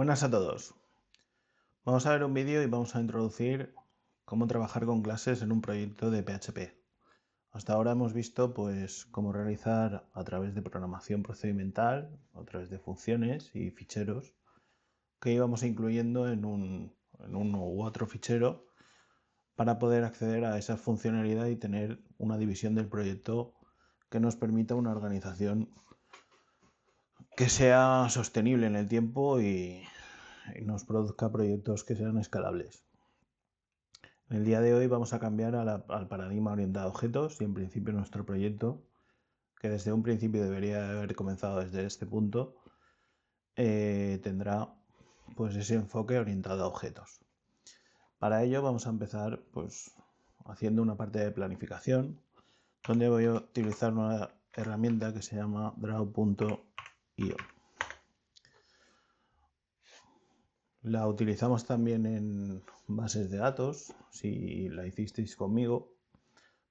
Buenas a todos. Vamos a ver un vídeo y vamos a introducir cómo trabajar con clases en un proyecto de PHP. Hasta ahora hemos visto cómo realizar a través de programación procedimental, a través de funciones y ficheros que íbamos incluyendo en uno u otro fichero para poder acceder a esa funcionalidad y tener una división del proyecto que nos permita una organización que sea sostenible en el tiempo y nos produzca proyectos que sean escalables. En el día de hoy vamos a cambiar al paradigma orientado a objetos y en principio nuestro proyecto, que desde un principio debería haber comenzado desde este punto, tendrá ese enfoque orientado a objetos. Para ello vamos a empezar haciendo una parte de planificación, donde voy a utilizar una herramienta que se llama draw.io. La utilizamos también en bases de datos, si la hicisteis conmigo,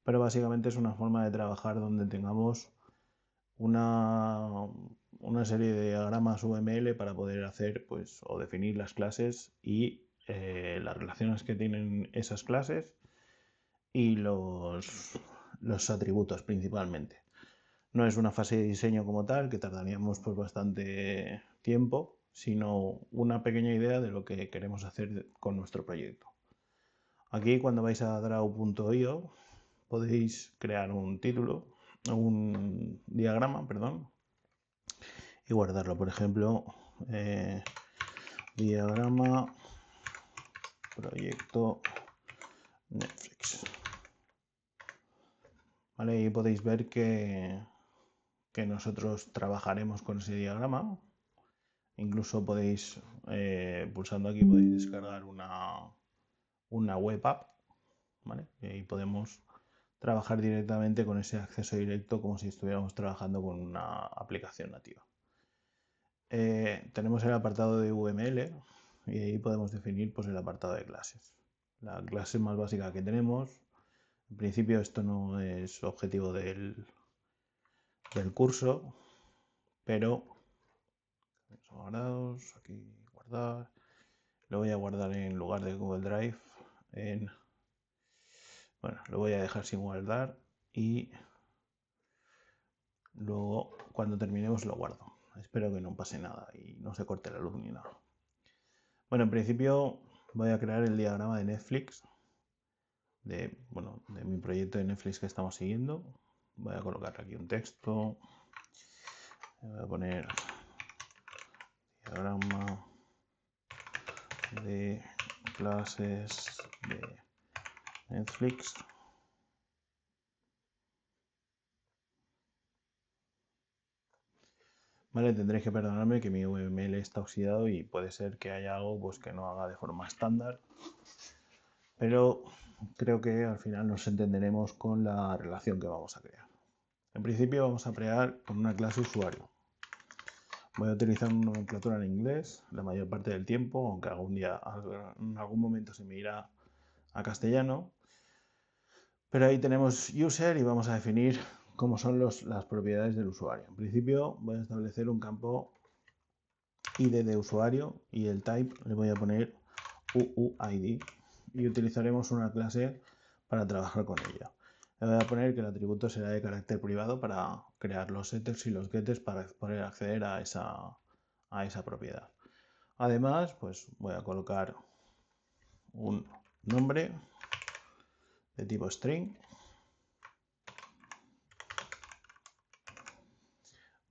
pero básicamente es una forma de trabajar donde tengamos una serie de diagramas UML para poder hacer o definir las clases y las relaciones que tienen esas clases y los atributos principalmente. No es una fase de diseño como tal, que tardaríamos bastante tiempo, sino una pequeña idea de lo que queremos hacer con nuestro proyecto. Aquí, cuando vais a draw.io, podéis crear un diagrama, y guardarlo. Por ejemplo, diagrama proyecto Netflix. ¿Vale? Y podéis ver que nosotros trabajaremos con ese diagrama. Incluso podéis, pulsando aquí, podéis descargar una web app, ¿vale? Y ahí podemos trabajar directamente con ese acceso directo como si estuviéramos trabajando con una aplicación nativa. Tenemos el apartado de UML y ahí podemos definir el apartado de clases. La clase más básica que tenemos. En principio esto no es objetivo del curso, pero guardados, aquí guardar. Lo voy a guardar en lugar de Google Drive lo voy a dejar sin guardar y luego cuando terminemos lo guardo. Espero que no pase nada y no se corte la luz ni nada. Bueno, en principio voy a crear el diagrama de Netflix, de mi proyecto de Netflix que estamos siguiendo. Voy a colocar aquí un texto. Voy a poner diagrama de clases de Netflix. Vale, tendréis que perdonarme que mi UML está oxidado y puede ser que haya algo que no haga de forma estándar, pero creo que al final nos entenderemos con la relación que vamos a crear. En principio vamos a crear con una clase usuario. Voy a utilizar una nomenclatura en inglés la mayor parte del tiempo, aunque en algún momento se me irá a castellano. Pero ahí tenemos user y vamos a definir cómo son las propiedades del usuario. En principio voy a establecer un campo ID de usuario y el type le voy a poner UUID y utilizaremos una clase para trabajar con ella. Le voy a poner que el atributo será de carácter privado para crear los setters y los getters para poder acceder a esa propiedad. Además, voy a colocar un nombre de tipo string.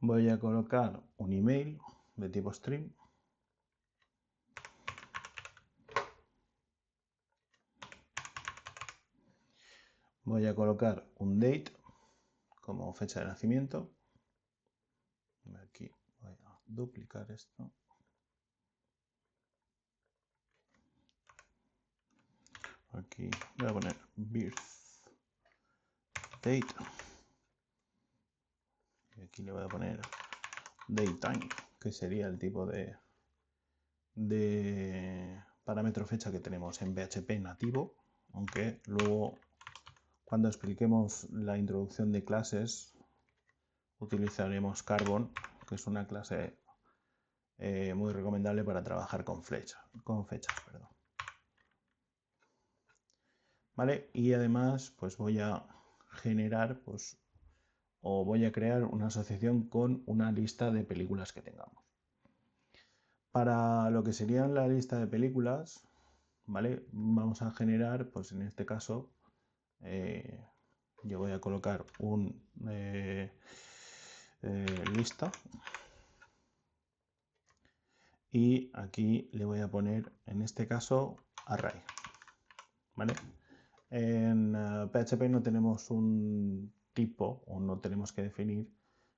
Voy a colocar un email de tipo string. Voy a colocar un date como fecha de nacimiento. Aquí voy a duplicar esto. Aquí voy a poner birth date. Y aquí le voy a poner datetime, que sería el tipo de parámetro fecha que tenemos en PHP nativo, aunque luego cuando expliquemos la introducción de clases utilizaremos Carbon, que es una clase muy recomendable para trabajar con fechas, perdón. ¿Vale? Y además, pues voy a generar, pues, o voy a crear una asociación con una lista de películas que tengamos. Para lo que serían la lista de películas, ¿vale? Vamos a generar, pues en este caso, yo voy a colocar un lista y aquí le voy a poner, en este caso, array, ¿vale? En PHP no tenemos un tipo o no tenemos que definir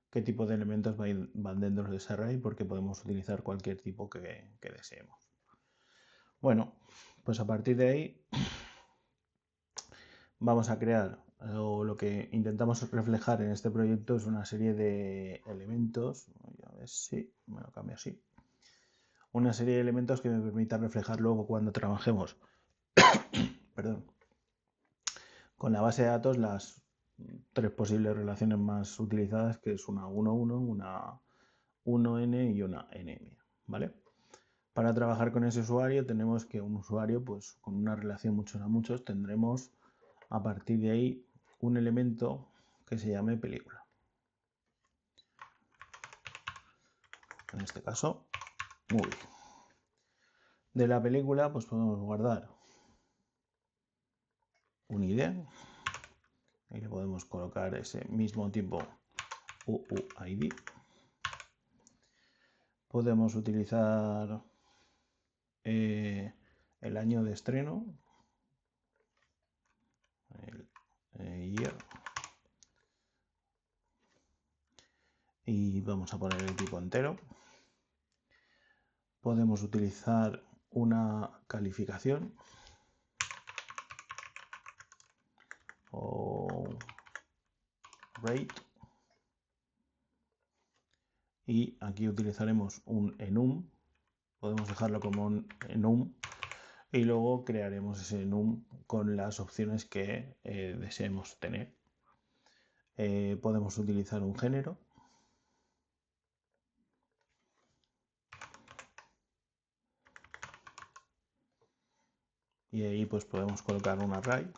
qué tipo de elementos van dentro de ese array porque podemos utilizar cualquier tipo que deseemos. Bueno, pues a partir de ahí vamos a crear, o lo que intentamos reflejar en este proyecto es una serie de elementos, a ver si me lo cambio así, una serie de elementos que me permitan reflejar luego cuando trabajemos perdón, con la base de datos las tres posibles relaciones más utilizadas, que es una 1-1, una 1n y una nm, ¿vale? Para trabajar con ese usuario tenemos que un usuario, pues con una relación muchos a muchos, tendremos a partir de ahí un elemento que se llame película. En este caso, movie. De la película, pues podemos guardar un ID y le podemos colocar ese mismo tipo UUID. Podemos utilizar el año de estreno, el year, y vamos a poner el tipo entero. Podemos utilizar una calificación o rate, y aquí utilizaremos un enum, podemos dejarlo como un enum y luego crearemos ese enum con las opciones que deseemos tener. Podemos utilizar un género y ahí pues podemos colocar un array.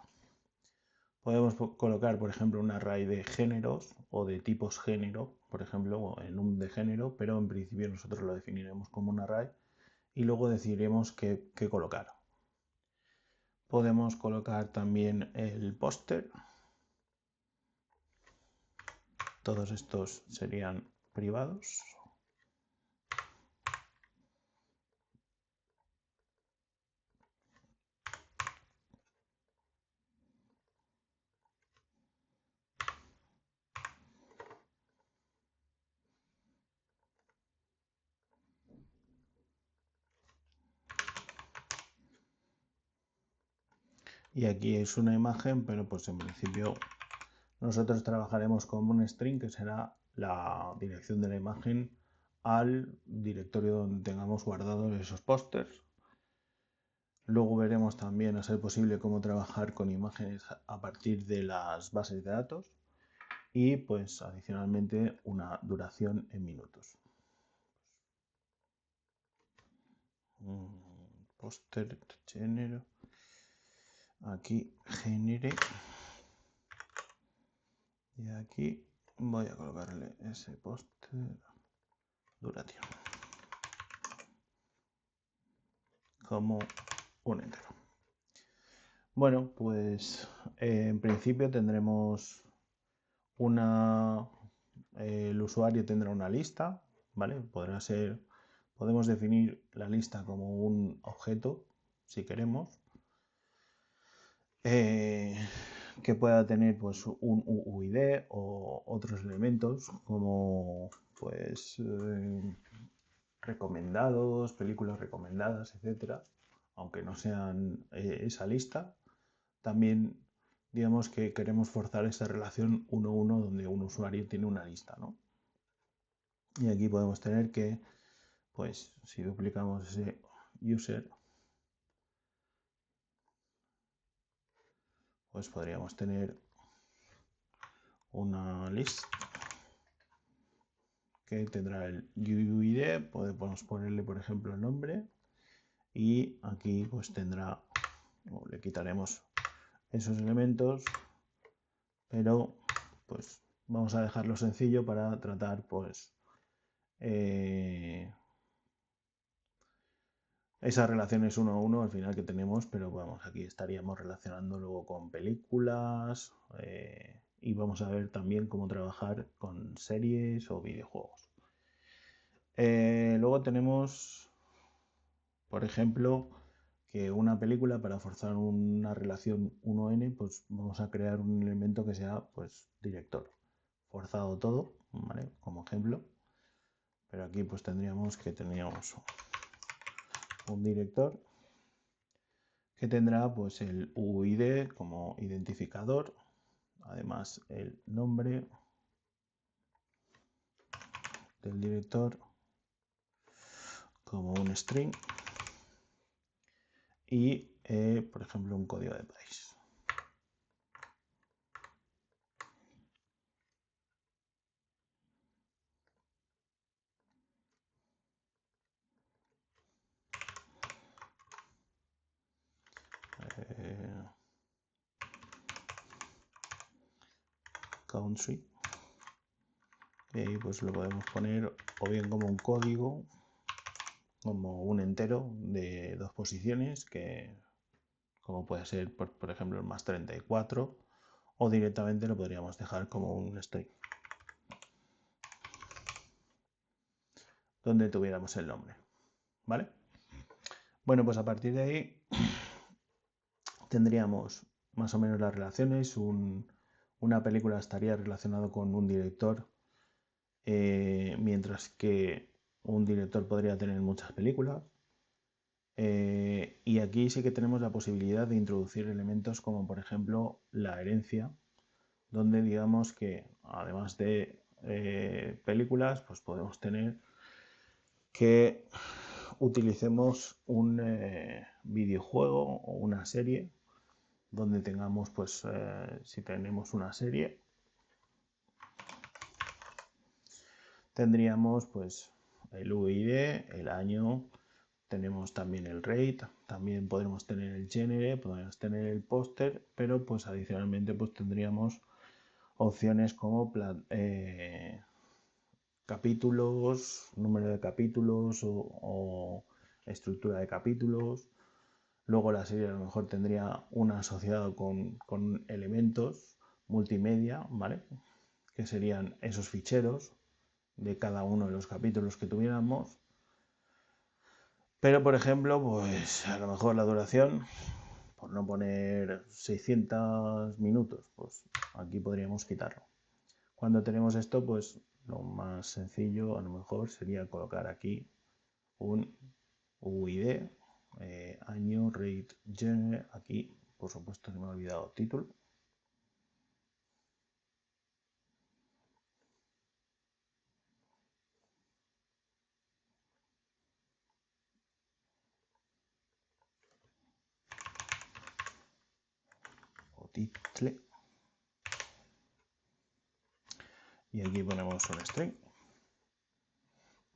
Podemos colocar, por ejemplo, un array de géneros o de tipos género, por ejemplo, enum de género, pero en principio nosotros lo definiremos como un array y luego decidiremos qué colocar. Podemos colocar también el póster. Todos estos serían privados. Y aquí es una imagen, pero pues en principio nosotros trabajaremos con un string que será la dirección de la imagen al directorio donde tengamos guardados esos pósters. Luego veremos también, a ser posible, cómo trabajar con imágenes a partir de las bases de datos y pues adicionalmente una duración en minutos. Póster género, aquí genere, y aquí voy a colocarle ese póster duración como un entero. Bueno, pues en principio tendremos el usuario tendrá una lista, ¿vale? Podemos definir la lista como un objeto, si queremos, que pueda tener pues un UUID o otros elementos como pues recomendados, películas recomendadas, etcétera, aunque no sean esa lista. También digamos que queremos forzar esa relación 1-1 donde un usuario tiene una lista, ¿no? Y aquí podemos tener que, pues, si duplicamos ese user, pues podríamos tener una list que tendrá el UID, podemos ponerle por ejemplo el nombre y aquí pues tendrá, le quitaremos esos elementos, pero pues vamos a dejarlo sencillo para tratar pues esas relaciones uno a uno al final que tenemos, pero vamos, aquí estaríamos relacionando luego con películas y vamos a ver también cómo trabajar con series o videojuegos. Luego tenemos, por ejemplo, que una película para forzar una relación 1N, pues vamos a crear un elemento que sea pues director. Forzado todo, ¿vale? Como ejemplo. Pero aquí pues tendríamos un director que tendrá pues el UID como identificador, además el nombre del director como un string y por ejemplo un código de país. Country, y pues lo podemos poner o bien como un código, como un entero de 2 posiciones, que como puede ser por ejemplo el más 34, o directamente lo podríamos dejar como un string donde tuviéramos el nombre, ¿vale? Bueno, pues a partir de ahí tendríamos más o menos las relaciones. Una película estaría relacionado con un director, mientras que un director podría tener muchas películas. Y aquí sí que tenemos la posibilidad de introducir elementos como por ejemplo la herencia, donde digamos que además de películas, pues podemos tener que utilicemos un videojuego o una serie donde tengamos, pues, si tenemos una serie, tendríamos, pues, el UID, el año, tenemos también el rate, también podremos tener el género, podemos tener el póster, pero, pues, adicionalmente, pues, tendríamos opciones como capítulos, número de capítulos o estructura de capítulos. Luego la serie a lo mejor tendría una asociado con elementos multimedia, ¿vale? Que serían esos ficheros de cada uno de los capítulos que tuviéramos. Pero, por ejemplo, pues a lo mejor la duración, por no poner 600 minutos, pues aquí podríamos quitarlo. Cuando tenemos esto, pues lo más sencillo a lo mejor sería colocar aquí un UID, año, rate, genre, aquí por supuesto se me ha olvidado título. O title. Y aquí ponemos un string.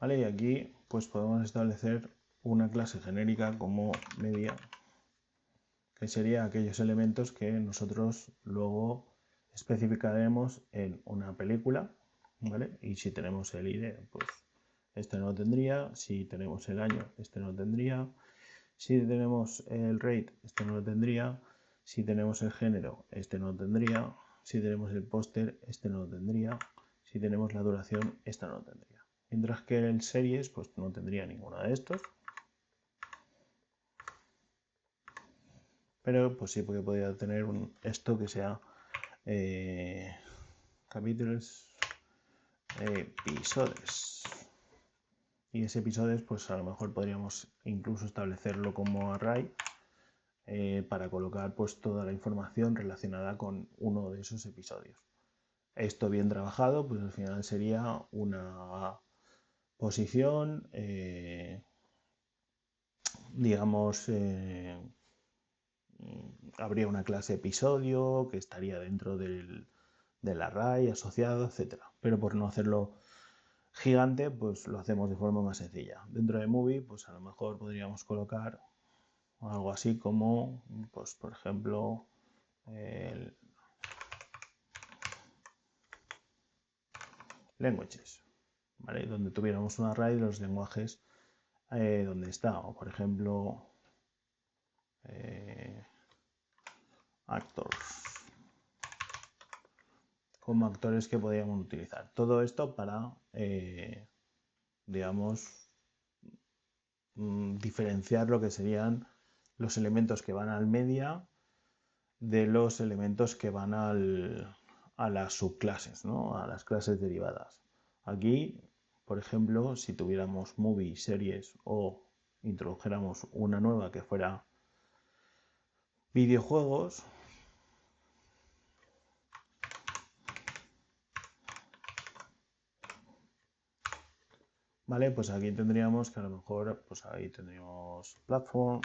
¿Vale? Y aquí pues podemos establecer una clase genérica como media, que sería aquellos elementos que nosotros luego especificaremos en una película, ¿vale? Y si tenemos el ID, pues este no lo tendría. Si tenemos el año, este no lo tendría. Si tenemos el rate, este no lo tendría. Si tenemos el género, este no lo tendría. Si tenemos el póster, este no lo tendría. Si tenemos la duración, esta no lo tendría. Mientras que el series, pues no tendría ninguno de estos. Pero pues sí, porque podría tener esto que sea capítulos, episodios. Y ese episodios, pues a lo mejor podríamos incluso establecerlo como array para colocar pues toda la información relacionada con uno de esos episodios. Esto bien trabajado, pues al final sería una posición, digamos, habría una clase episodio que estaría dentro del array asociado, etc. Pero por no hacerlo gigante, pues lo hacemos de forma más sencilla. Dentro de Movie, pues a lo mejor podríamos colocar algo así como, pues por ejemplo, el languages, ¿vale? Donde tuviéramos un array de los lenguajes donde está, o por ejemplo, actors, como actores que podríamos utilizar. Todo esto para, digamos, diferenciar lo que serían los elementos que van al media de los elementos que van a las subclases, ¿no? A las clases derivadas. Aquí, por ejemplo, si tuviéramos movie, series o introdujéramos una nueva que fuera videojuegos, ¿vale? Pues aquí tendríamos que a lo mejor, pues ahí tendríamos platform,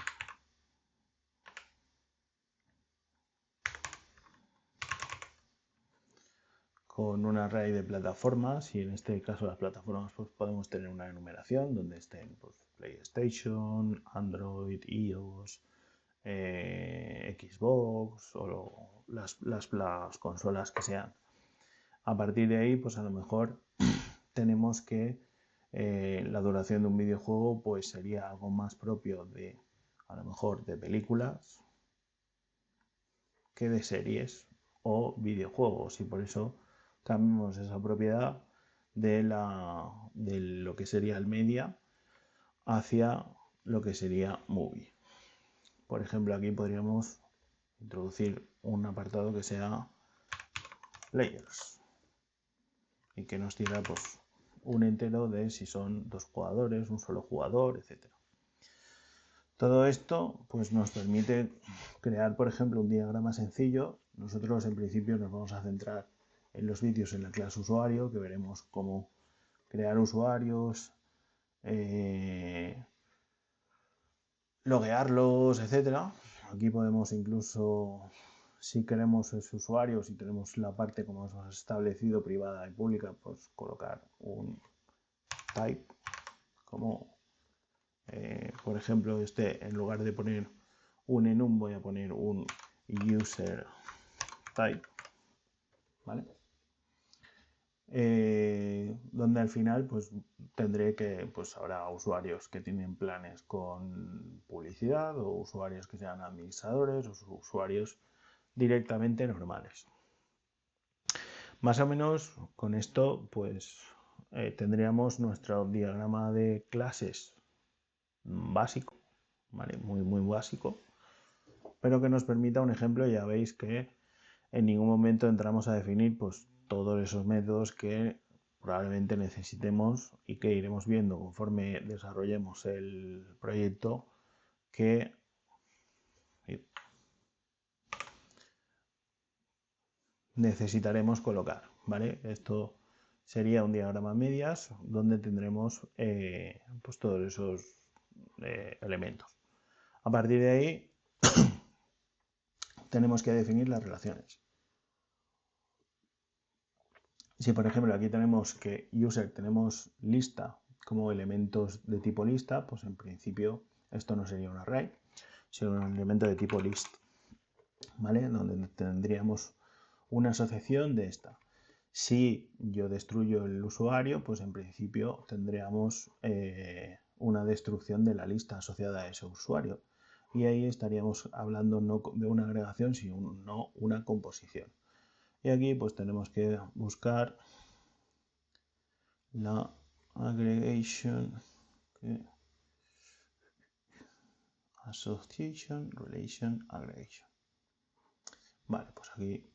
con un array de plataformas, y en este caso las plataformas pues podemos tener una enumeración donde estén pues, PlayStation, Android, iOS, Xbox o las consolas que sean. A partir de ahí, pues a lo mejor tenemos que la duración de un videojuego pues sería algo más propio de, a lo mejor, de películas que de series o videojuegos, y por eso cambiamos esa propiedad de lo que sería el media hacia lo que sería movie. Por ejemplo, aquí podríamos introducir un apartado que sea layers y que nos diga pues, un entero de si son 2 jugadores, un solo jugador, etc. Todo esto pues, nos permite crear, por ejemplo, un diagrama sencillo. Nosotros en principio nos vamos a centrar en los vídeos en la clase usuario, que veremos cómo crear usuarios, loguearlos, etc. Aquí podemos incluso, si queremos ese usuario, si tenemos la parte como hemos establecido privada y pública, pues colocar un type como por ejemplo en lugar de poner un enum voy a poner un user type, ¿vale? Donde al final pues tendré que, pues habrá usuarios que tienen planes con publicidad o usuarios que sean administradores o usuarios directamente normales. Más o menos con esto pues tendríamos nuestro diagrama de clases básico, ¿vale? Muy básico, pero que nos permita un ejemplo. Ya veis que en ningún momento entramos a definir pues, todos esos métodos que probablemente necesitemos y que iremos viendo conforme desarrollemos el proyecto que necesitaremos colocar, ¿vale? Esto sería un diagrama medias donde tendremos pues todos esos elementos. A partir de ahí tenemos que definir las relaciones. Si por ejemplo aquí tenemos que user tenemos lista como elementos de tipo lista, pues en principio esto no sería un array, sino un elemento de tipo list, ¿vale? Donde tendríamos una asociación de esta. Si yo destruyo el usuario, pues en principio tendríamos una destrucción de la lista asociada a ese usuario. Y ahí estaríamos hablando no de una agregación, sino una composición. Y aquí pues tenemos que buscar la aggregation, association, relation, aggregation. Vale, pues aquí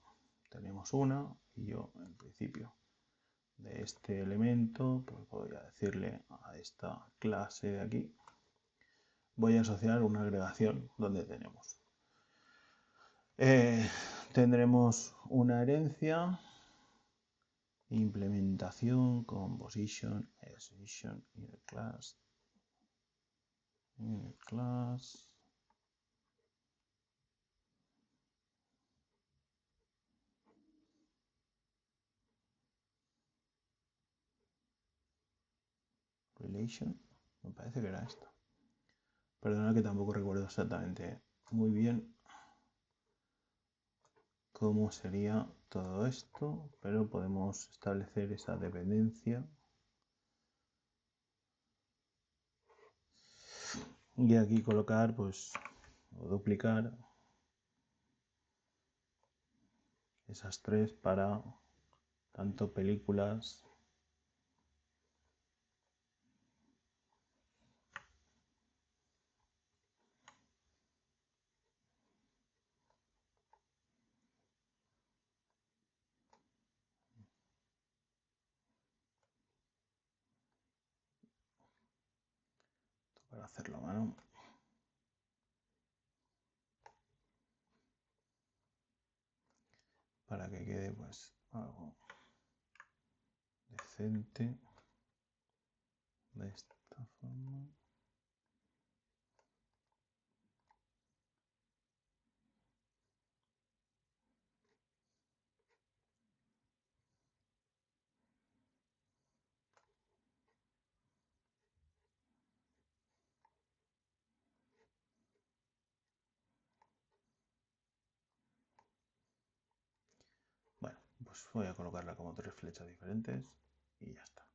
tenemos una y yo en principio de este elemento pues voy a decirle a esta clase de aquí, voy a asociar una agregación donde tenemos tendremos una herencia, implementación, composition, association, inner class, Compilation, me parece que era esto. Perdona que tampoco recuerdo exactamente muy bien cómo sería todo esto, pero podemos establecer esa dependencia. Y aquí colocar, pues, o duplicar esas tres para tanto películas para hacerlo a mano. Para que quede pues algo decente de esta forma. Bueno, pues voy a colocarla como tres flechas diferentes y ya está.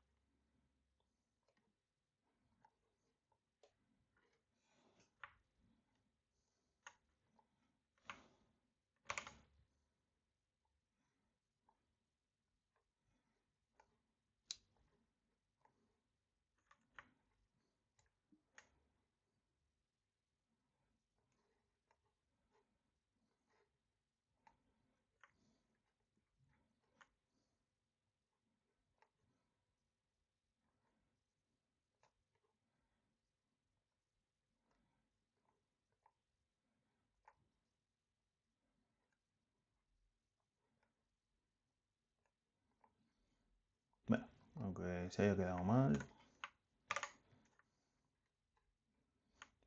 Bueno, aunque se haya quedado mal,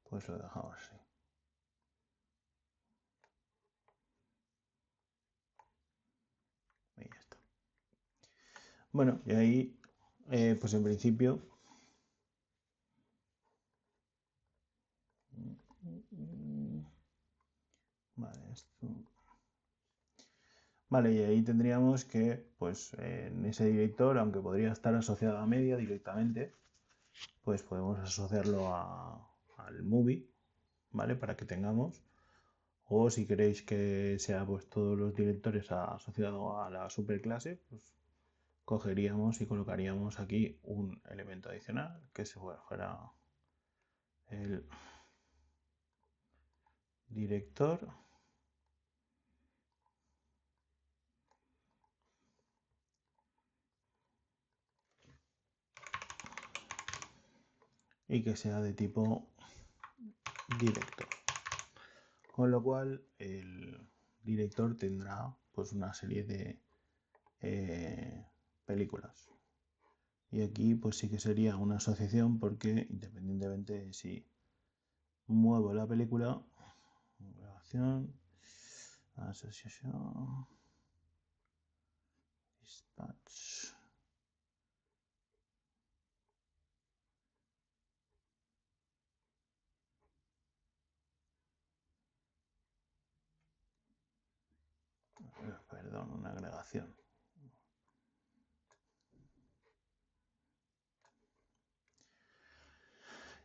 pues lo dejamos así. Y ya está. Bueno, y ahí, pues en principio, vale, esto. Vale, y ahí tendríamos que, pues en ese director, aunque podría estar asociado a media directamente, pues podemos asociarlo al movie, ¿vale? Para que tengamos. O si queréis que sea pues todos los directores asociados a la superclase, pues cogeríamos y colocaríamos aquí un elemento adicional que se fuera el director. Y que sea de tipo director. Con lo cual el director tendrá pues una serie de películas. Y aquí pues sí que sería una asociación porque independientemente de si muevo la película, grabación, asociación, dispatch. Perdón, una agregación.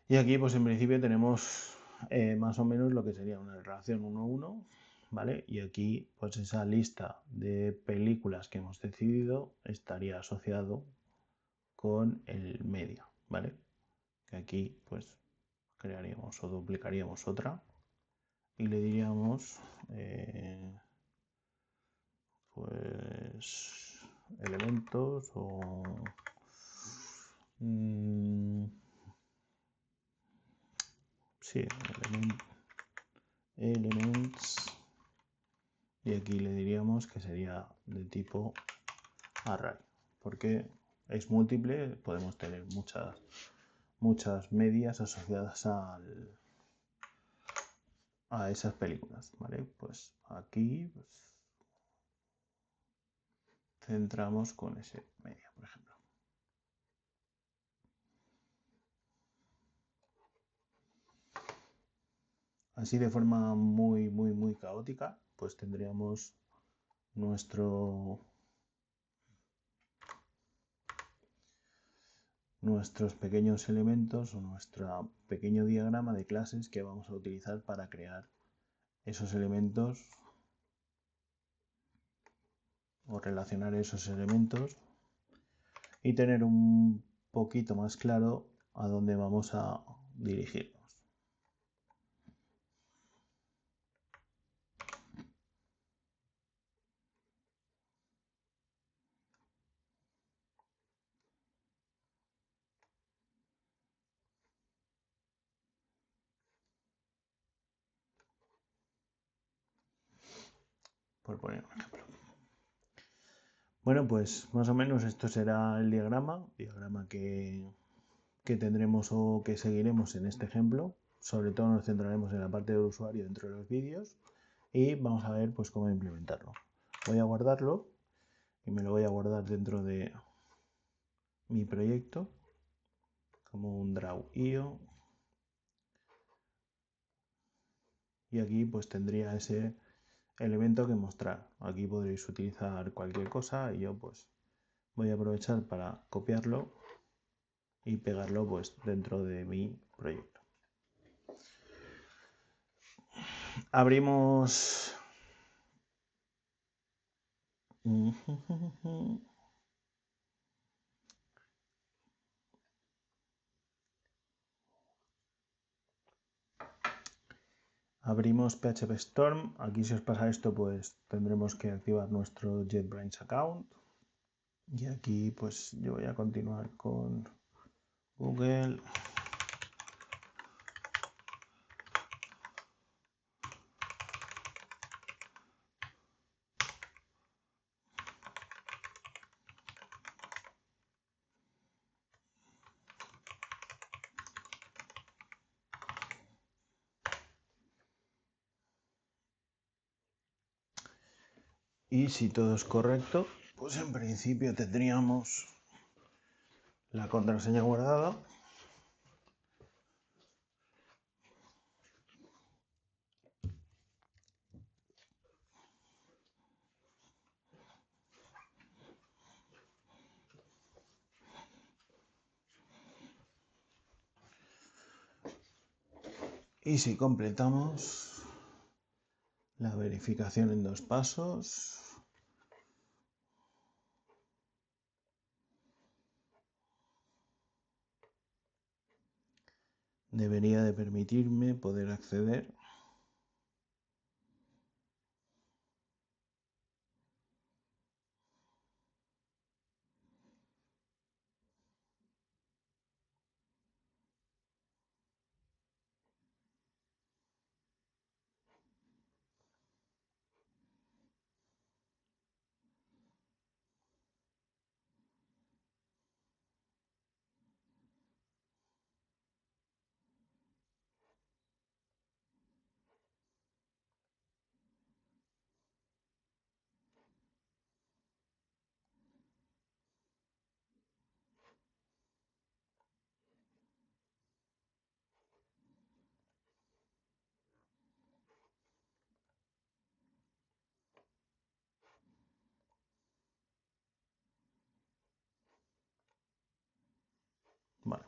Y aquí pues en principio tenemos más o menos lo que sería una relación 1-1, ¿vale? Y aquí pues esa lista de películas que hemos decidido estaría asociado con el media, ¿vale? Que aquí pues crearíamos o duplicaríamos otra y le diríamos pues elementos o sí, elements, y aquí le diríamos que sería de tipo array, porque es múltiple, podemos tener muchas medias asociadas a esas películas, ¿vale? Pues aquí pues, centramos con ese media, por ejemplo. Así de forma muy caótica, pues tendríamos nuestros pequeños elementos o nuestro pequeño diagrama de clases que vamos a utilizar para crear esos elementos o relacionar esos elementos y tener un poquito más claro a dónde vamos a dirigirnos. Por poner un ejemplo. Bueno, pues más o menos esto será el diagrama que tendremos o que seguiremos en este ejemplo. Sobre todo nos centraremos en la parte del usuario dentro de los vídeos y vamos a ver pues cómo implementarlo. Voy a guardarlo y me lo voy a guardar dentro de mi proyecto como un draw.io y aquí pues tendría ese elemento que mostrar. Aquí podréis utilizar cualquier cosa y yo pues voy a aprovechar para copiarlo y pegarlo pues dentro de mi proyecto. Abrimos abrimos PHP Storm. Aquí si os pasa esto pues tendremos que activar nuestro JetBrains account y aquí pues yo voy a continuar con Google. Y si todo es correcto, pues en principio tendríamos la contraseña guardada. Y si completamos la verificación en 2 pasos, debería de permitirme poder acceder . Vale.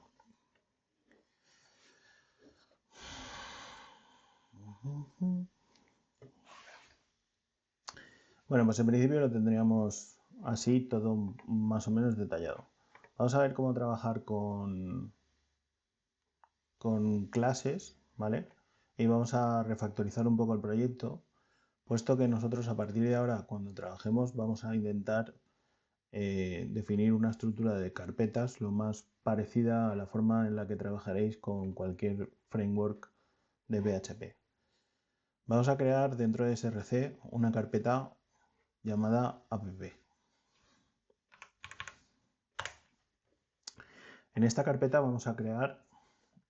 Bueno, pues en principio lo tendríamos así todo más o menos detallado. Vamos a ver cómo trabajar con clases, ¿vale? Y vamos a refactorizar un poco el proyecto, puesto que nosotros a partir de ahora, cuando trabajemos, vamos a intentar definir una estructura de carpetas lo más parecida a la forma en la que trabajaréis con cualquier framework de PHP. Vamos a crear dentro de SRC una carpeta llamada app. En esta carpeta vamos a crear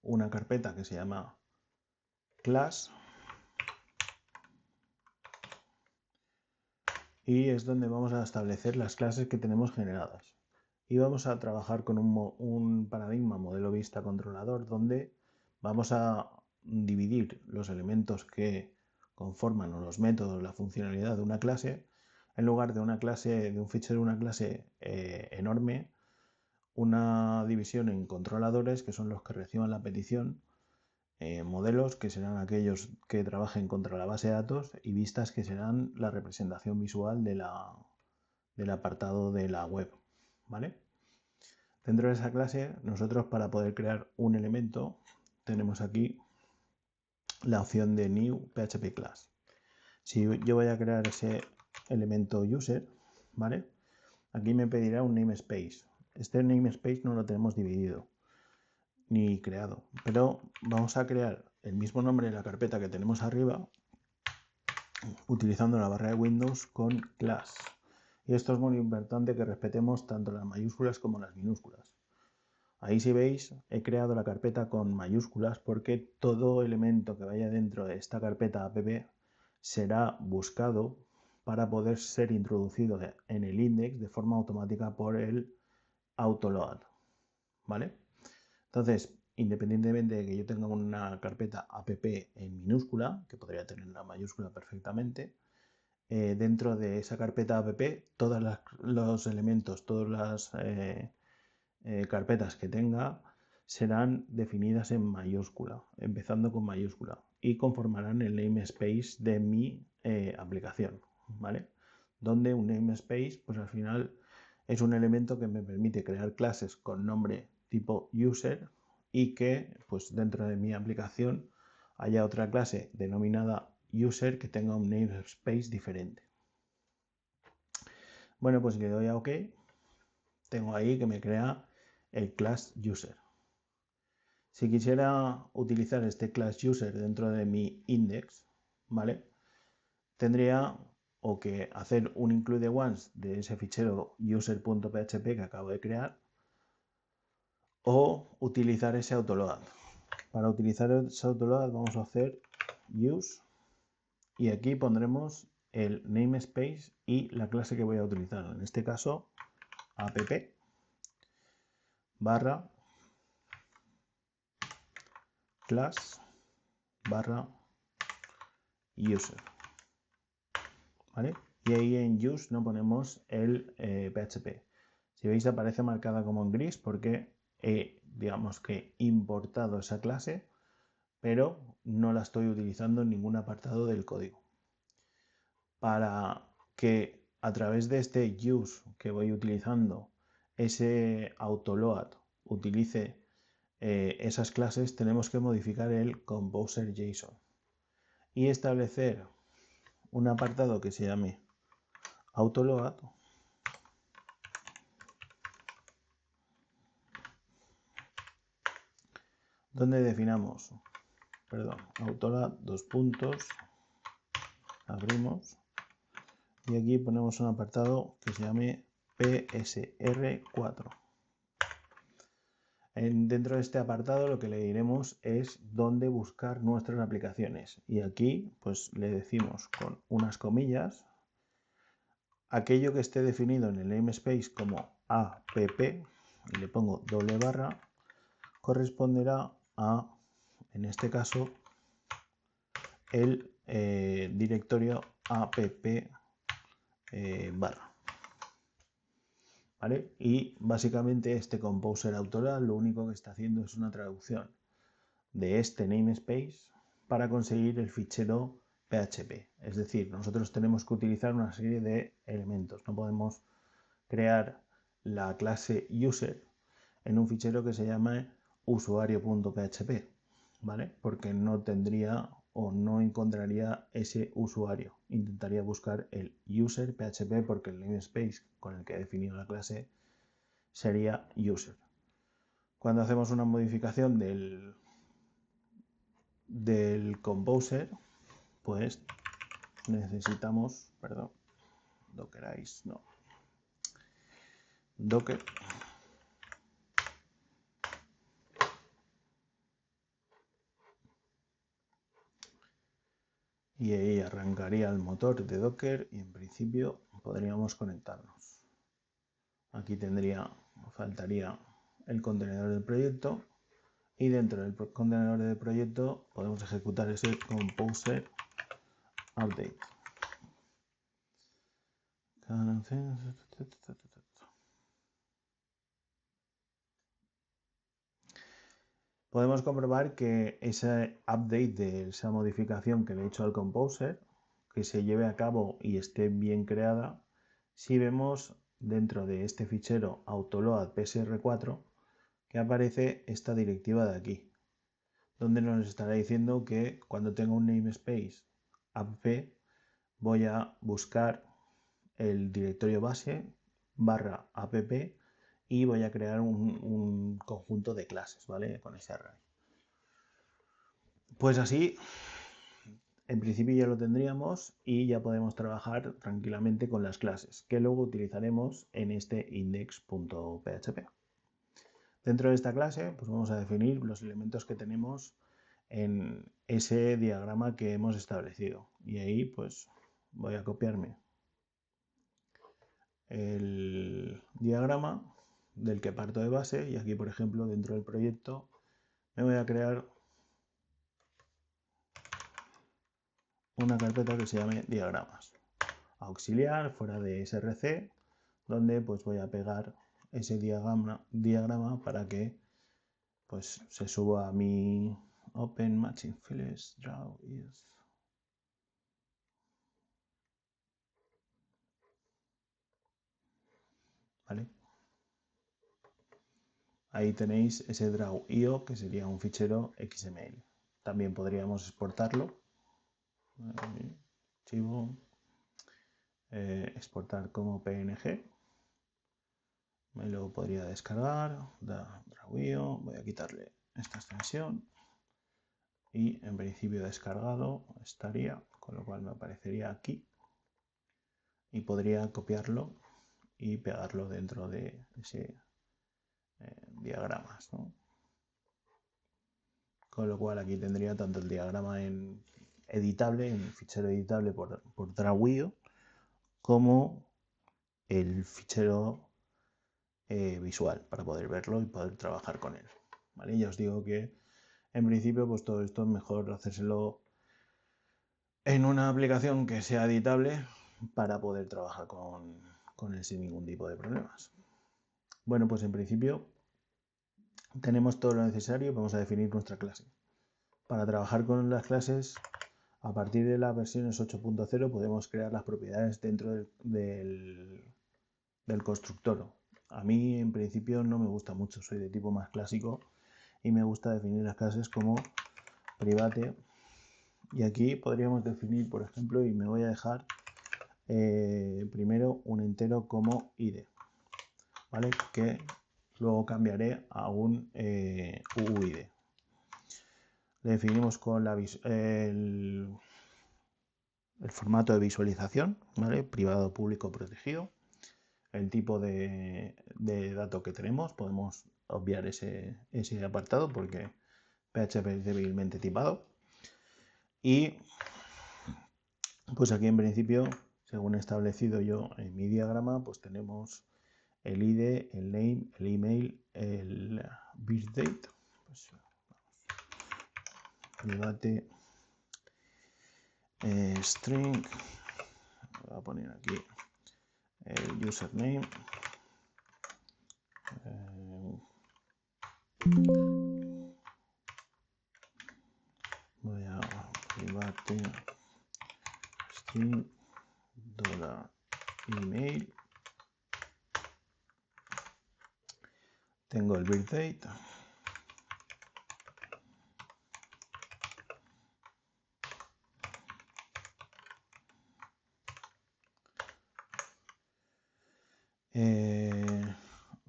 una carpeta que se llama class y es donde vamos a establecer las clases que tenemos generadas. Y vamos a trabajar con un paradigma modelo vista controlador donde vamos a dividir los elementos que conforman o los métodos, la funcionalidad de una clase, en lugar de una clase, de un fichero, una clase enorme, una división en controladores, que son los que reciban la petición, modelos, que serán aquellos que trabajen contra la base de datos, y vistas, que serán la representación visual del apartado de la web, ¿vale? Dentro de esa clase, nosotros, para poder crear un elemento, tenemos aquí la opción de New PHP Class. Si yo voy a crear ese elemento user, ¿vale? Aquí me pedirá un namespace. Este namespace no lo tenemos dividido ni creado, pero vamos a crear el mismo nombre de la carpeta que tenemos arriba utilizando la barra de Windows con class. Y esto es muy importante, que respetemos tanto las mayúsculas como las minúsculas. Ahí, si veis, he creado la carpeta con mayúsculas porque todo elemento que vaya dentro de esta carpeta app será buscado para poder ser introducido en el index de forma automática por el autoload, ¿vale? Entonces, independientemente de que yo tenga una carpeta app en minúscula, que podría tener la mayúscula perfectamente, dentro de esa carpeta app, todos los elementos, todas las carpetas que tenga serán definidas en mayúscula, empezando con mayúscula, y conformarán el namespace de mi aplicación, ¿vale? Donde un namespace, pues al final es un elemento que me permite crear clases con nombre tipo user y que, pues dentro de mi aplicación, haya otra clase denominada user que tenga un namespace diferente. Bueno, pues le doy a OK. Tengo ahí que me crea el class user. Si quisiera utilizar este class user dentro de mi index, ¿vale? Tendría o que hacer un include once de ese fichero user.php que acabo de crear, o utilizar ese autoload. Para utilizar ese autoload vamos a hacer use, y aquí pondremos el namespace y la clase que voy a utilizar. En este caso, app barra class barra user, ¿vale? Y ahí en use no ponemos el PHP. Si veis, aparece marcada como en gris porque he, digamos que, importado esa clase, pero no la estoy utilizando en ningún apartado del código. Para que a través de este use que voy utilizando, ese autoload utilice esas clases, tenemos que modificar el composer JSON y establecer un apartado que se llame autoload, donde definamos, autoload, dos puntos, abrimos, y aquí ponemos un apartado que se llame PSR4. Dentro de este apartado lo que le diremos es dónde buscar nuestras aplicaciones, y aquí pues le decimos con unas comillas aquello que esté definido en el namespace como app, y le pongo doble barra, corresponderá a, en este caso, el directorio app barra, ¿vale? Y básicamente este composer autoload lo único que está haciendo es una traducción de este namespace para conseguir el fichero PHP. Es decir, nosotros tenemos que utilizar una serie de elementos. No podemos crear la clase user en un fichero que se llame usuario.php, ¿vale? Porque no tendría o no encontraría ese usuario. Intentaría buscar el user PHP porque el namespace con el que he definido la clase sería user. Cuando hacemos una modificación del composer, pues necesitamos, docker y ahí arrancaría el motor de Docker y en principio podríamos conectarnos. Aquí faltaría el contenedor del proyecto y dentro del contenedor de proyecto podemos ejecutar ese composer update. Podemos comprobar que ese update de esa modificación que le he hecho al composer, que se lleve a cabo y esté bien creada, si vemos dentro de este fichero autoload psr4 que aparece esta directiva de aquí, donde nos estará diciendo que cuando tenga un namespace app voy a buscar el directorio base / app y voy a crear un conjunto de clases, ¿vale? Con ese array. Pues así, en principio ya lo tendríamos y ya podemos trabajar tranquilamente con las clases, que luego utilizaremos en este index.php. Dentro de esta clase, pues vamos a definir los elementos que tenemos en ese diagrama que hemos establecido. Y ahí, pues, voy a copiarme el diagrama del que parto de base y aquí, por ejemplo, dentro del proyecto me voy a crear una carpeta que se llame diagramas auxiliar fuera de src, donde pues voy a pegar ese diagrama para que pues se suba a mi open matching files draw is. ¿Vale? Ahí tenéis ese draw.io que sería un fichero XML. También podríamos exportarlo. Archivo, exportar como PNG. Me lo podría descargar. Draw.io. Voy a quitarle esta extensión. Y en principio descargado estaría, con lo cual me aparecería aquí. Y podría copiarlo y pegarlo dentro de ese diagramas, ¿no? Con lo cual aquí tendría tanto el diagrama en fichero editable por Draw.io, como el fichero visual para poder verlo y poder trabajar con él. ¿Vale? Ya os digo que en principio pues todo esto es mejor hacérselo en una aplicación que sea editable para poder trabajar con él sin ningún tipo de problemas. Bueno, pues en principio tenemos todo lo necesario y vamos a definir nuestra clase. Para trabajar con las clases, a partir de las versiones 8.0 podemos crear las propiedades dentro del constructor. A mí en principio no me gusta mucho, soy de tipo más clásico y me gusta definir las clases como private. Y aquí podríamos definir, por ejemplo, y me voy a dejar primero un entero como id, ¿vale? Que luego cambiaré a un UUID. Le definimos con el formato de visualización, ¿vale? Privado, público, protegido. El tipo de dato que tenemos, podemos obviar ese apartado porque PHP es débilmente tipado. Y pues aquí en principio, según he establecido yo en mi diagrama, pues tenemos el ID, el name, el email, el birth date. Pues, private string, voy a poner aquí el username, voy a private string $email, tengo el birth date,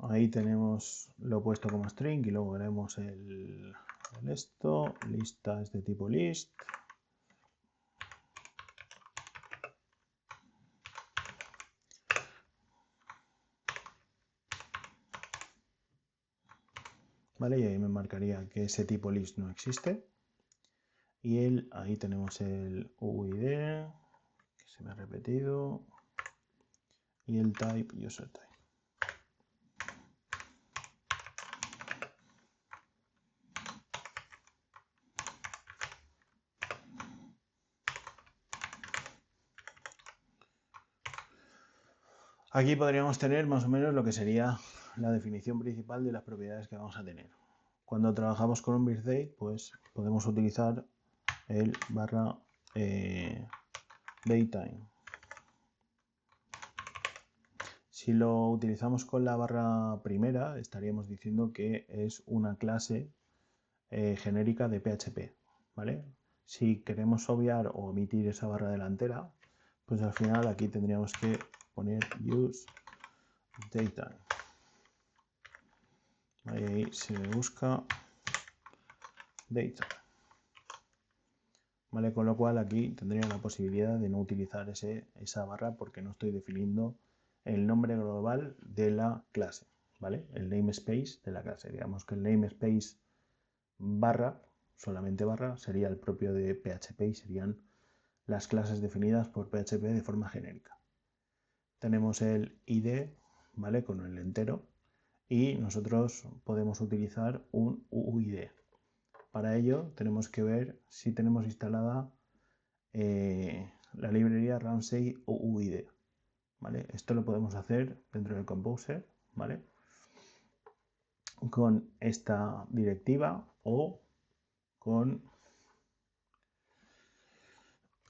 ahí tenemos lo puesto como string y luego veremos el esto, lista es de tipo list. ¿Vale? Y ahí me marcaría que ese tipo list no existe. Y ahí tenemos el UID, que se me ha repetido, y el type, user type. Aquí podríamos tener más o menos lo que sería la definición principal de las propiedades que vamos a tener. Cuando trabajamos con un birthdate, pues podemos utilizar el barra datetime. Si lo utilizamos con la barra primera, estaríamos diciendo que es una clase genérica de PHP, ¿vale? Si queremos obviar o omitir esa barra delantera, pues al final aquí tendríamos que poner use datetime. Ahí se busca datetime. ¿Vale? Con lo cual aquí tendría la posibilidad de no utilizar esa barra porque no estoy definiendo el nombre global de la clase, ¿vale? El namespace de la clase. Digamos que el namespace barra, solamente barra, sería el propio de PHP y serían las clases definidas por PHP de forma genérica. Tenemos el ID, ¿vale? Con el entero y nosotros podemos utilizar un UUID. Para ello tenemos que ver si tenemos instalada la librería Ramsey UUID. ¿Vale? Esto lo podemos hacer dentro del Composer, ¿vale? Con esta directiva o con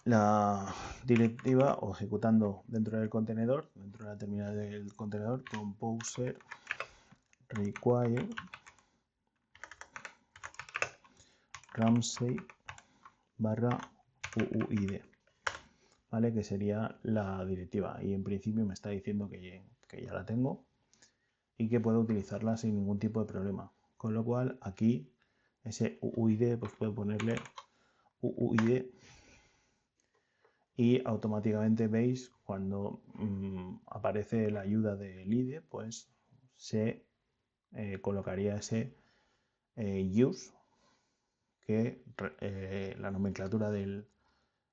la directiva o ejecutando dentro del contenedor, dentro de la terminal del contenedor, Composer require Ramsey barra UUID, ¿vale? Que sería la directiva y en principio me está diciendo que ya la tengo y que puedo utilizarla sin ningún tipo de problema, con lo cual aquí ese UUID pues puedo ponerle UUID y automáticamente veis cuando aparece la ayuda del IDE pues se colocaría ese use que la nomenclatura del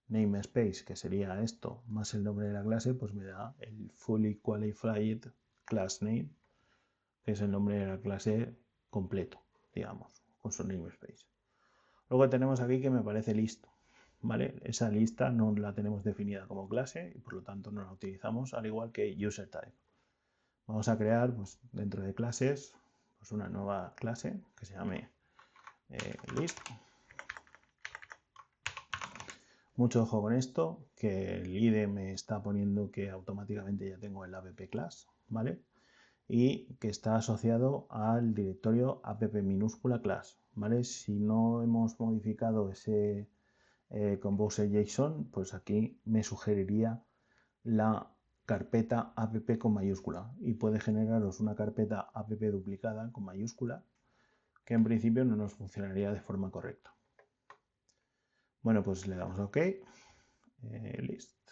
namespace, que sería esto, más el nombre de la clase, pues me da el fully qualified class name, que es el nombre de la clase completo, digamos, con su namespace. Luego tenemos aquí que me parece list, ¿vale? Esa lista no la tenemos definida como clase y por lo tanto no la utilizamos, al igual que user type. Vamos a crear, pues, dentro de clases, pues una nueva clase que se llame list. Mucho ojo con esto, que el IDE me está poniendo que automáticamente ya tengo el app class, ¿vale? Y que está asociado al directorio app minúscula class, ¿vale? Si no hemos modificado ese Composer JSON, pues aquí me sugeriría la carpeta app con mayúscula y puede generaros una carpeta app duplicada con mayúscula que en principio no nos funcionaría de forma correcta. Bueno, pues le damos OK. List.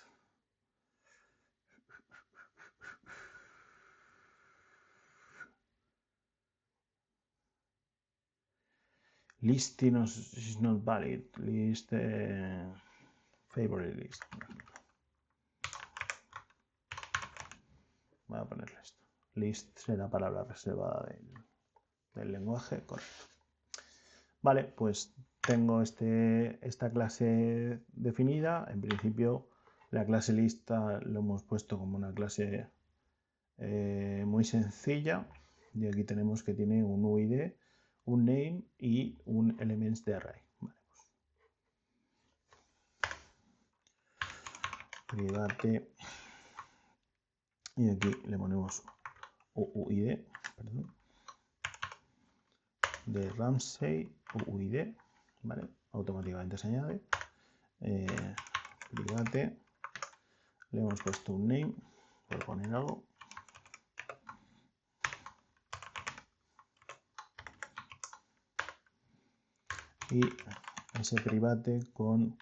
List is not valid. List favorite list. Voy a ponerle esto. List será palabra reservada del lenguaje, correcto. Vale, pues tengo esta clase definida. En principio, la clase lista lo hemos puesto como una clase muy sencilla. Y aquí tenemos que tiene un UID, un name y un elements de array. Vale, pues. Private. Y aquí le ponemos UID, perdón, de Ramsey UID, ¿vale? Automáticamente se añade. Private, le hemos puesto un name, por poner algo. Y ese private con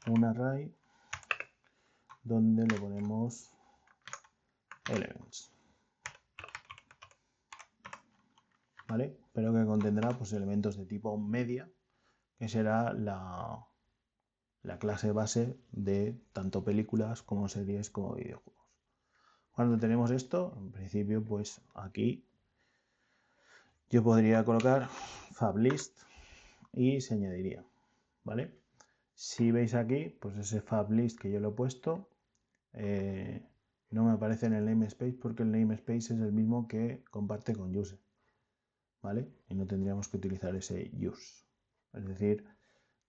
un array donde le ponemos elements, ¿vale? Pero que contendrá pues elementos de tipo media, que será la clase base de tanto películas como series como videojuegos. Cuando tenemos esto, en principio pues aquí yo podría colocar fablist y se añadiría, ¿vale? Si veis aquí, pues ese fablist que yo lo he puesto no me aparece en el namespace porque el namespace es el mismo que comparte con user, ¿vale? Y no tendríamos que utilizar ese use. Es decir,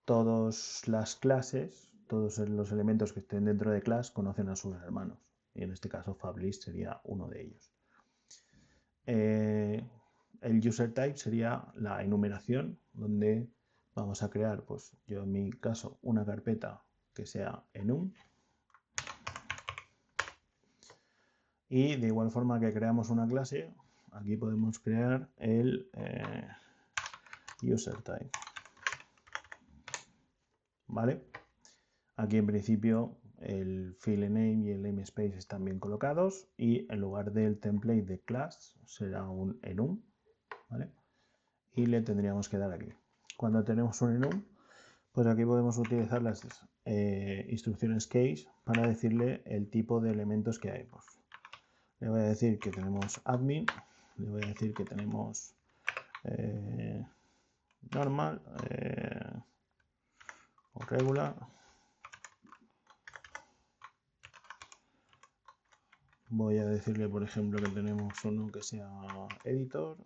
todas las clases, todos los elementos que estén dentro de class conocen a sus hermanos. Y en este caso FabList sería uno de ellos. El user type sería la enumeración donde vamos a crear, pues yo en mi caso, una carpeta que sea enum. Y de igual forma que creamos una clase, aquí podemos crear el user type. ¿Vale? Aquí en principio el file name y el namespace están bien colocados y en lugar del template de class será un enum, ¿vale? Y le tendríamos que dar aquí. Cuando tenemos un enum, pues aquí podemos utilizar las instrucciones case para decirle el tipo de elementos que hay. Pues le voy a decir que tenemos admin, le voy a decir que tenemos normal o regular. Voy a decirle, por ejemplo, que tenemos uno que sea editor.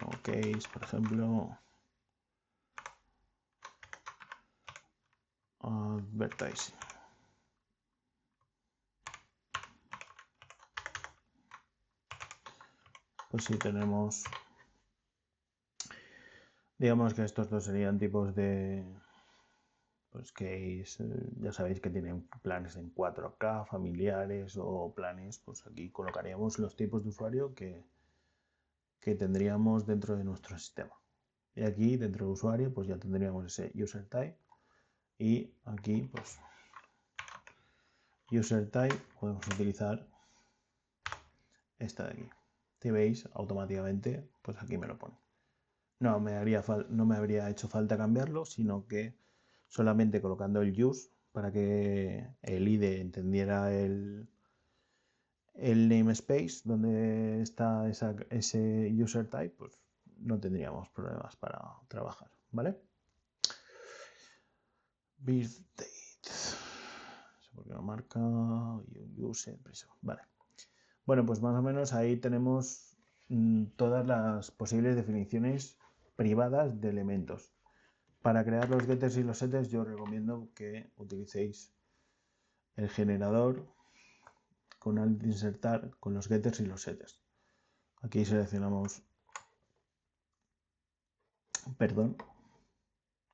Ok, por ejemplo, advertising. Pues si tenemos, digamos que estos dos serían tipos de, pues case, ya sabéis que tienen planes en 4K, familiares o planes, pues aquí colocaríamos los tipos de usuario que tendríamos dentro de nuestro sistema. Y aquí dentro de usuario pues ya tendríamos ese user type y aquí pues user type podemos utilizar esta de aquí. Si veis automáticamente pues aquí me lo pone. No me habría hecho falta cambiarlo, sino que solamente colocando el use para que el IDE entendiera el namespace donde está ese user type, pues no tendríamos problemas para trabajar, ¿vale? Birth date. No sé por qué no marca. User, vale. Bueno, pues más o menos ahí tenemos todas las posibles definiciones privadas de elementos. Para crear los getters y los setters yo os recomiendo que utilicéis el generador con alt insertar con los getters y los setters. Aquí seleccionamos, perdón,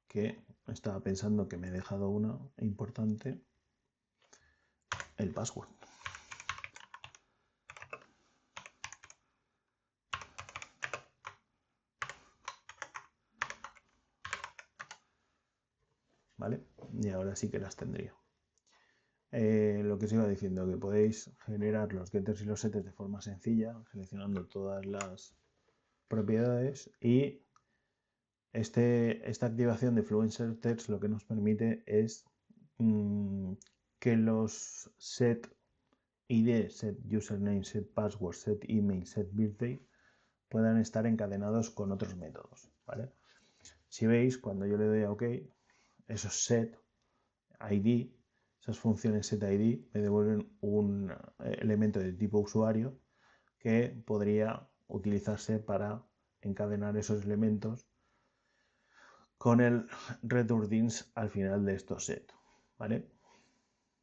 que estaba pensando que me he dejado una importante, el password. ¿Vale? Y ahora sí que las tendría. Lo que os iba diciendo, que podéis generar los getters y los setters de forma sencilla, seleccionando todas las propiedades y esta activación de Fluent Setters lo que nos permite es que los set ID, set username, set password, set email, set birthday puedan estar encadenados con otros métodos, ¿vale? Si veis, cuando yo le doy a OK, esos set ID, esas funciones set ID me devuelven un elemento de tipo usuario que podría utilizarse para encadenar esos elementos con el returnDins al final de estos set, ¿vale?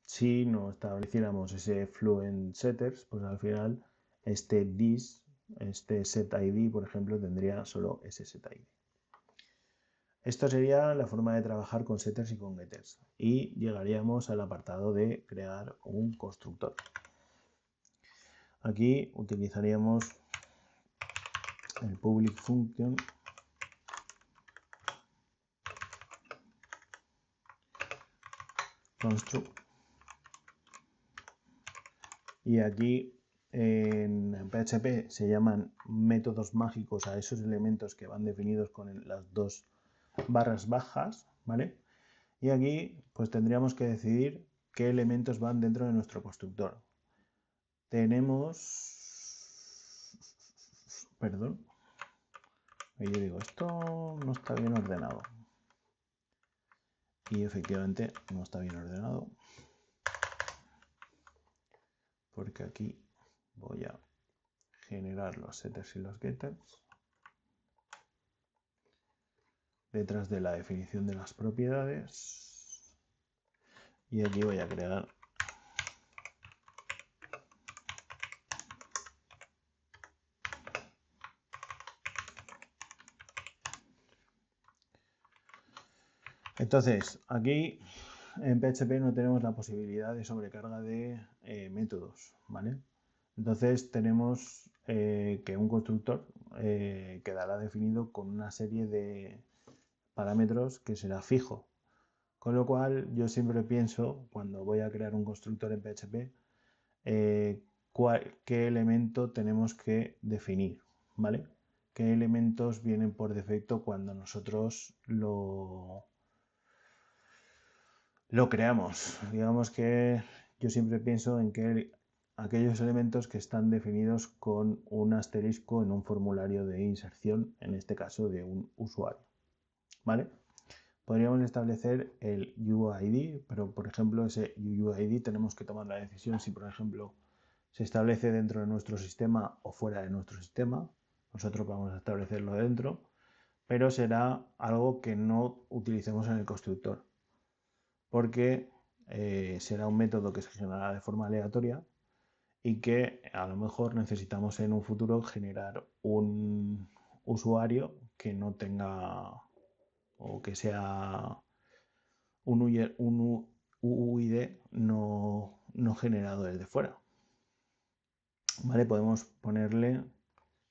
Si no estableciéramos ese Fluent Setters, pues al final este set ID, por ejemplo, tendría solo ese set ID. Esto sería la forma de trabajar con setters y con getters. Y llegaríamos al apartado de crear un constructor. Aquí utilizaríamos el public function construct. Y aquí en PHP se llaman métodos mágicos a esos elementos que van definidos con las dos barras bajas, ¿vale? Y aquí pues tendríamos que decidir qué elementos van dentro de nuestro constructor. Tenemos, perdón, Y yo digo, esto no está bien ordenado. Y efectivamente no está bien ordenado. Porque aquí voy a generar los setters y los getters detrás de la definición de las propiedades. Y aquí voy a crear entonces aquí en PHP no tenemos la posibilidad de sobrecarga de métodos, ¿vale? Entonces tenemos que un constructor quedará definido con una serie de parámetros que será fijo. Con lo cual yo siempre pienso, cuando voy a crear un constructor en PHP, qué elemento tenemos que definir, ¿vale? ¿Qué elementos vienen por defecto cuando nosotros lo creamos? Digamos que yo siempre pienso en que aquellos elementos que están definidos con un asterisco en un formulario de inserción, en este caso de un usuario, ¿vale? Podríamos establecer el UID, pero por ejemplo ese UID tenemos que tomar la decisión si por ejemplo se establece dentro de nuestro sistema o fuera de nuestro sistema. Nosotros vamos a establecerlo dentro, pero será algo que no utilicemos en el constructor, porque será un método que se generará de forma aleatoria y que a lo mejor necesitamos en un futuro generar un usuario que no tenga o que sea un UID no generado desde fuera. ¿Vale? Podemos ponerle,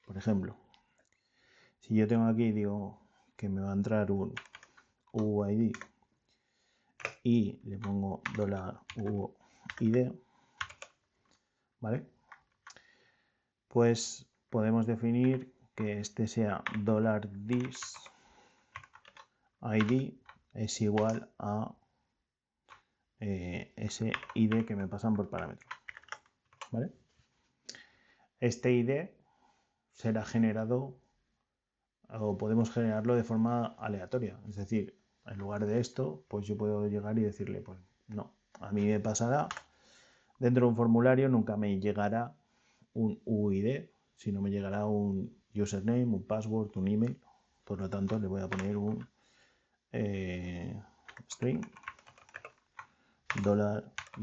por ejemplo, si yo tengo aquí, digo que me va a entrar un UID y le pongo $UID, ¿vale? Pues podemos definir que este sea $this ID es igual a ese ID que me pasan por parámetro, ¿vale? Este ID será generado o podemos generarlo de forma aleatoria, es decir, en lugar de esto, pues yo puedo llegar y decirle, pues no, a mí me pasará dentro de un formulario, nunca me llegará un UID, sino me llegará un username, un password, un email. Por lo tanto, le voy a poner un string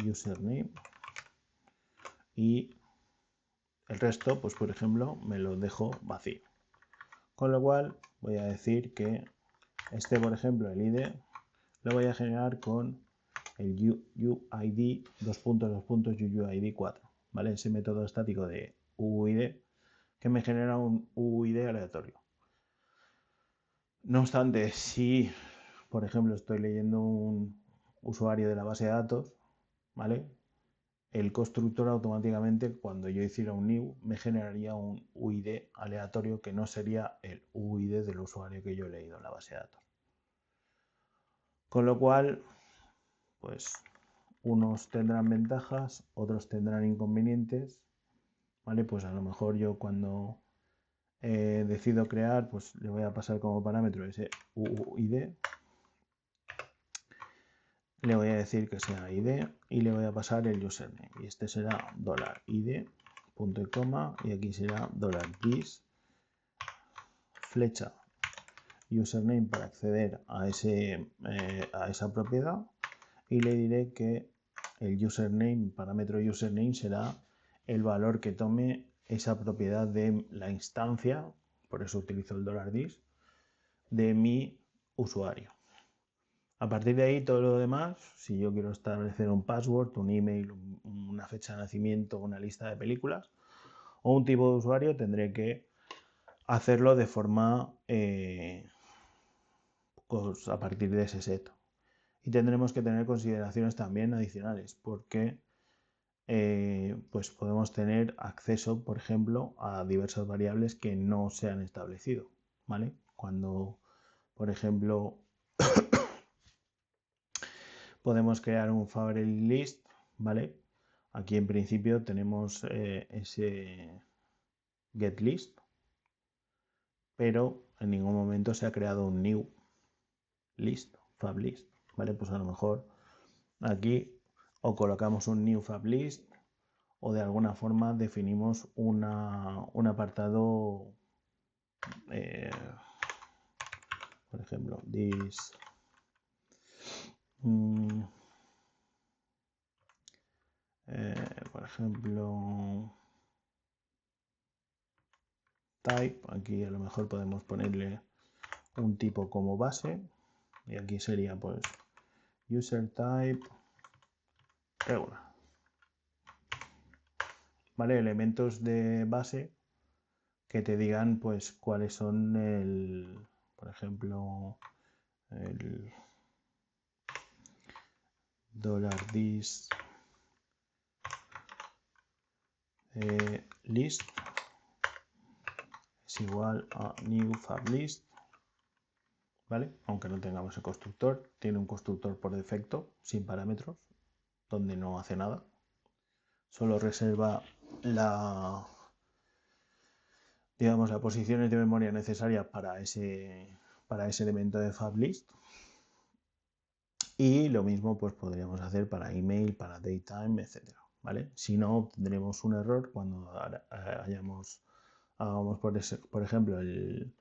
$username y el resto, pues por ejemplo, me lo dejo vacío. Con lo cual voy a decir que este, por ejemplo, el ID lo voy a generar con el UID UID 4, ¿vale? Ese método estático de UID que me genera un UID aleatorio. No obstante, si, por ejemplo, estoy leyendo un usuario de la base de datos, ¿vale? El constructor automáticamente, cuando yo hiciera un new, me generaría un UID aleatorio que no sería el UID del usuario que yo he leído en la base de datos. Con lo cual, pues unos tendrán ventajas, otros tendrán inconvenientes, ¿vale? Pues a lo mejor yo cuando decido crear, pues le voy a pasar como parámetro ese UID, le voy a decir que sea ID y le voy a pasar el username y este será $id, punto y coma, y aquí será $this, flecha username para acceder a esa propiedad y le diré que el username, parámetro username será el valor que tome esa propiedad de la instancia, por eso utilizo el $this, de mi usuario. A partir de ahí, todo lo demás, si yo quiero establecer un password, un email, una fecha de nacimiento, una lista de películas o un tipo de usuario, tendré que hacerlo de forma pues, a partir de ese set. Y tendremos que tener consideraciones también adicionales, porque pues podemos tener acceso, por ejemplo, a diversas variables que no se han establecido, ¿vale? Cuando, por ejemplo, podemos crear un favorite list, ¿vale? Aquí en principio tenemos ese get list, pero en ningún momento se ha creado un new list, fab list, ¿vale? Pues a lo mejor aquí o colocamos un new fab list o de alguna forma definimos un apartado, por ejemplo, this por ejemplo type, aquí a lo mejor podemos ponerle un tipo como base y aquí sería pues user type regular, ¿vale? Elementos de base que te digan pues cuáles son por ejemplo el $this list es igual a new fab list, ¿vale? Aunque no tengamos el constructor, tiene un constructor por defecto sin parámetros donde no hace nada, solo reserva digamos las posiciones de memoria necesarias para ese elemento de fab list. Y lo mismo pues podríamos hacer para email, para datetime, etcétera, ¿vale? Si no, tendremos un error cuando hagamos por ejemplo el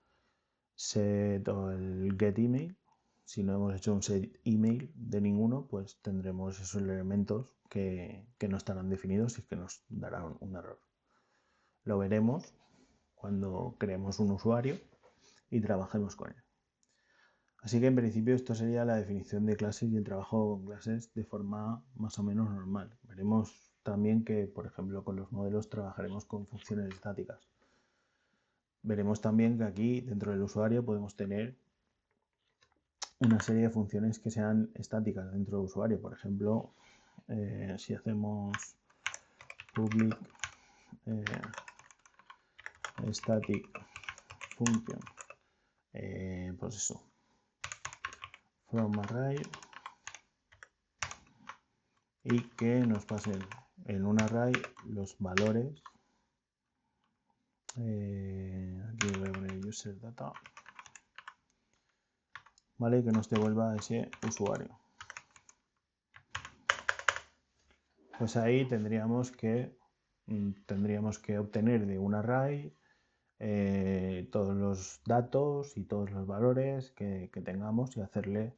set o el get email. Si no hemos hecho un set email de ninguno, pues tendremos esos elementos que no estarán definidos y que nos darán un error. Lo veremos cuando creemos un usuario y trabajemos con él. Así que en principio esto sería la definición de clases y el trabajo con clases de forma más o menos normal. Veremos también que, por ejemplo, con los modelos trabajaremos con funciones estáticas. Veremos también que aquí dentro del usuario podemos tener una serie de funciones que sean estáticas dentro del usuario. Por ejemplo, si hacemos public static function, pues eso, from array, y que nos pasen en un array los valores. Aquí voy a poner user data, ¿vale? Que nos devuelva ese usuario. Pues ahí tendríamos que obtener de un array todos los datos y todos los valores que tengamos y hacerle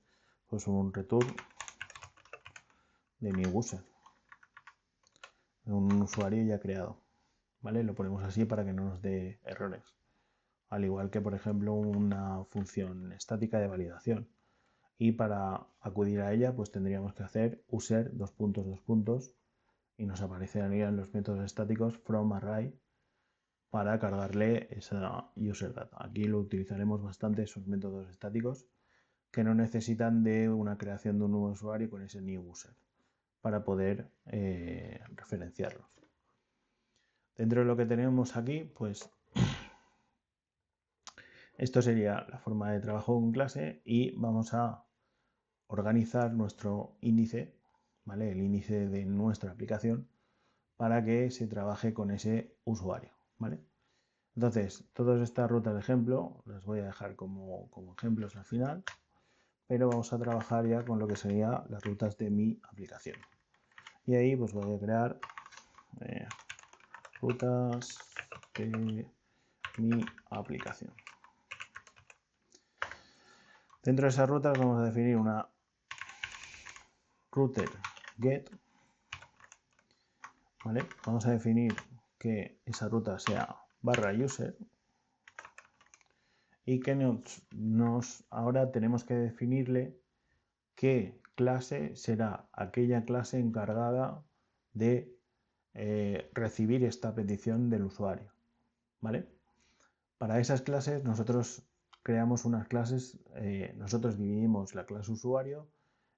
pues un return de new user, un usuario ya creado, ¿vale? Lo ponemos así para que no nos dé errores. Al igual que, por ejemplo, una función estática de validación. Y para acudir a ella, pues tendríamos que hacer user ... y nos aparecerían los métodos estáticos from array para cargarle esa user data. Aquí lo utilizaremos bastante, esos métodos estáticos que no necesitan de una creación de un nuevo usuario con ese new user para poder referenciarlos. Dentro de lo que tenemos aquí, pues esto sería la forma de trabajo con clase y vamos a organizar nuestro índice, ¿vale? El índice de nuestra aplicación para que se trabaje con ese usuario, ¿vale? Entonces, todas estas rutas de ejemplo las voy a dejar como ejemplos al final, pero vamos a trabajar ya con lo que serían las rutas de mi aplicación. Y ahí pues voy a crear rutas de mi aplicación. Dentro de esas rutas vamos a definir una router get, ¿vale? Vamos a definir que esa ruta sea /user y que ahora tenemos que definirle qué clase será aquella clase encargada de recibir esta petición del usuario, ¿vale? Para esas clases nosotros creamos unas clases, nosotros dividimos la clase usuario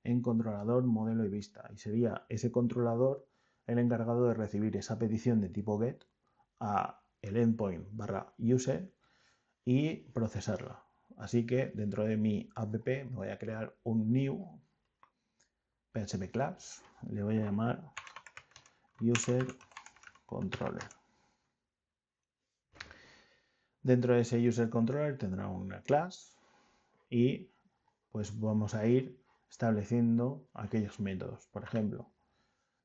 en controlador, modelo y vista, y sería ese controlador el encargado de recibir esa petición de tipo get a el endpoint /user y procesarla. Así que dentro de mi app me voy a crear un new PHP class, le voy a llamar user controller. Dentro de ese user controller tendrá una class y pues vamos a ir estableciendo aquellos métodos. Por ejemplo,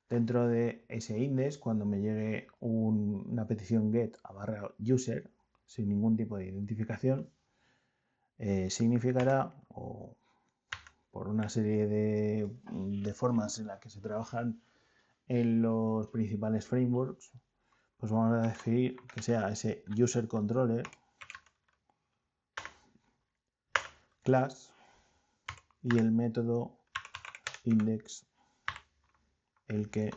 dentro de ese index, cuando me llegue una petición get a barra user sin ningún tipo de identificación, significará, o por una serie de formas en las que se trabajan en los principales frameworks, pues vamos a definir que sea ese user controller class y el método index el que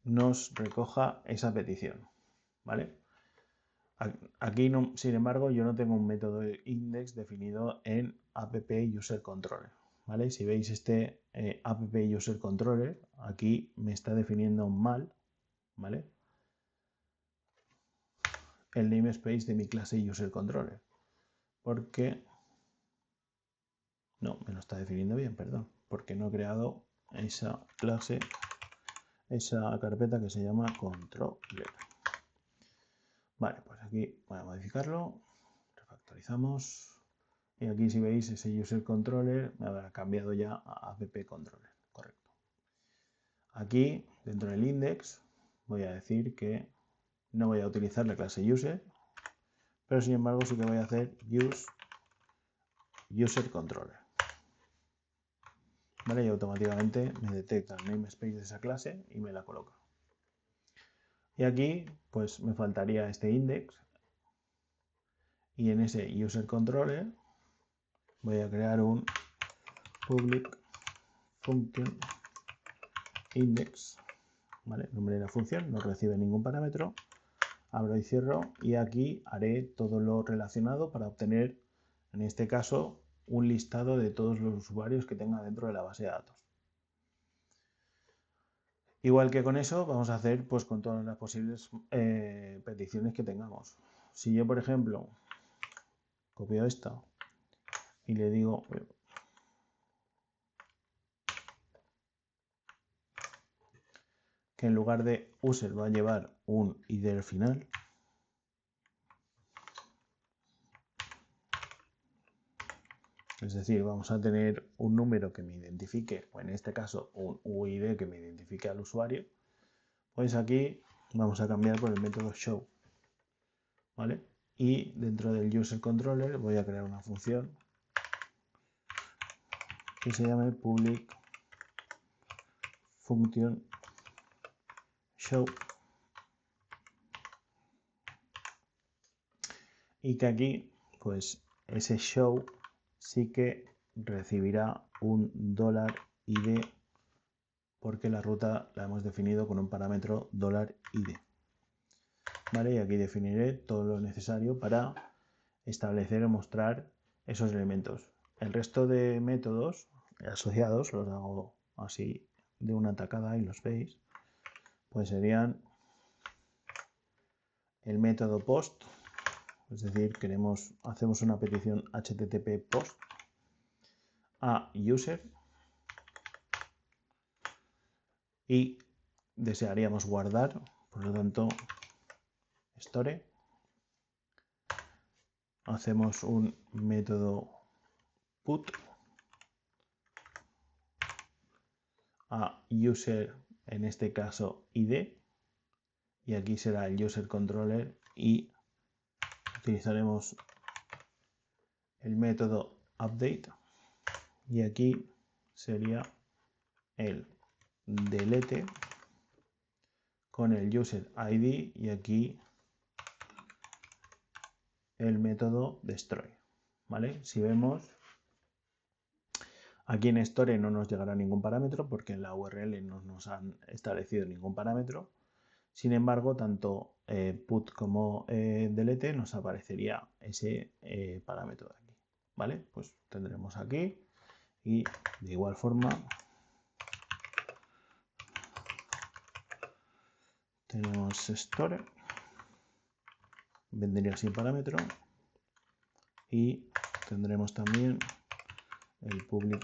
nos recoja esa petición, ¿vale? Aquí, no, sin embargo, yo no tengo un método index definido en app user controller, ¿vale? Si veis este app user controller, aquí me está definiendo mal, ¿vale? El namespace de mi clase user controller, porque no me lo está definiendo bien, perdón, porque no he creado esa clase, esa carpeta que se llama controller. Vale, pues aquí voy a modificarlo, refactorizamos y aquí si veis ese user controller me habrá cambiado ya a app controller, correcto. Aquí dentro del index voy a decir que no voy a utilizar la clase user, pero sin embargo sí que voy a hacer use user controller. ¿Vale? Y automáticamente me detecta el namespace de esa clase y me la coloca. Y aquí pues me faltaría este index y en ese user controller voy a crear un public function index, ¿vale? Nombre de la función, no recibe ningún parámetro, abro y cierro y aquí haré todo lo relacionado para obtener, en este caso, un listado de todos los usuarios que tenga dentro de la base de datos. Igual que con eso, vamos a hacer pues con todas las posibles peticiones que tengamos. Si yo, por ejemplo, copio esta y le digo que en lugar de user va a llevar un id al final, es decir, vamos a tener un número que me identifique, o en este caso un UID que me identifique al usuario, pues aquí vamos a cambiar por el método show, ¿vale? Y dentro del user controller voy a crear una función que se llame public function show y que aquí pues ese show sí que recibirá un $id porque la ruta la hemos definido con un parámetro $id. ¿Vale? Y aquí definiré todo lo necesario para establecer o mostrar esos elementos. El resto de métodos asociados los hago así de una tacada y los veis. Pues serían el método post, es decir, hacemos una petición HTTP post a user y desearíamos guardar, por lo tanto, store. Hacemos un método put a user, en este caso id, y aquí será el user controller y utilizaremos el método update y aquí sería el delete con el user id y aquí el método destroy, ¿vale? Si vemos aquí en store no nos llegará ningún parámetro porque en la URL no nos han establecido ningún parámetro. Sin embargo, tanto put como delete nos aparecería ese parámetro de aquí, ¿vale? Pues tendremos aquí y de igual forma tenemos store, vendría sin parámetro y tendremos también el public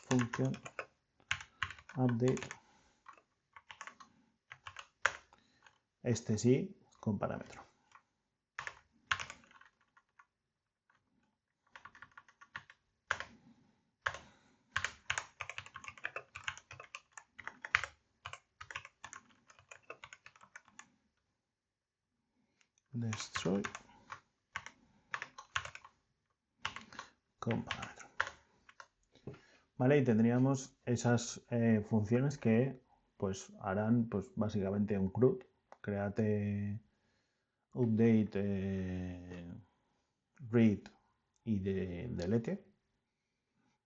function update, este sí con parámetro. destroy component. Vale, y tendríamos esas funciones que pues harán pues básicamente un CRUD, create, update, read y delete,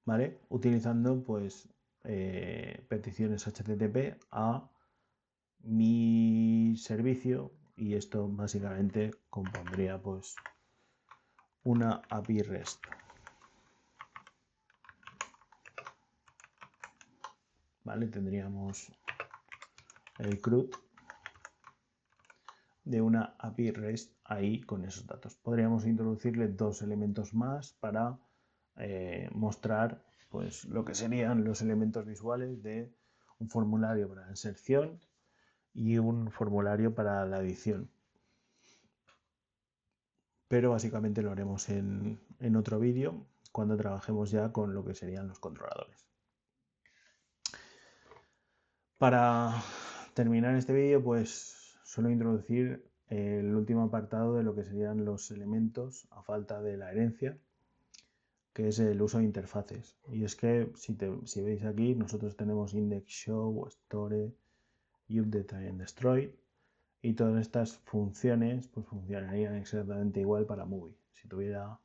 ¿vale? Utilizando pues peticiones HTTP a mi servicio, y esto básicamente compondría pues una API REST. ¿Vale? Tendríamos el CRUD de una API REST ahí con esos datos. Podríamos introducirle dos elementos más para mostrar pues lo que serían los elementos visuales de un formulario para la inserción y un formulario para la edición. Pero básicamente lo haremos en otro vídeo cuando trabajemos ya con lo que serían los controladores. Para terminar este vídeo, pues suelo introducir el último apartado de lo que serían los elementos a falta de la herencia, que es el uso de interfaces. Y es que si veis aquí, nosotros tenemos index show, store, update and destroy, y todas estas funciones pues funcionarían exactamente igual para movie. Si tuviera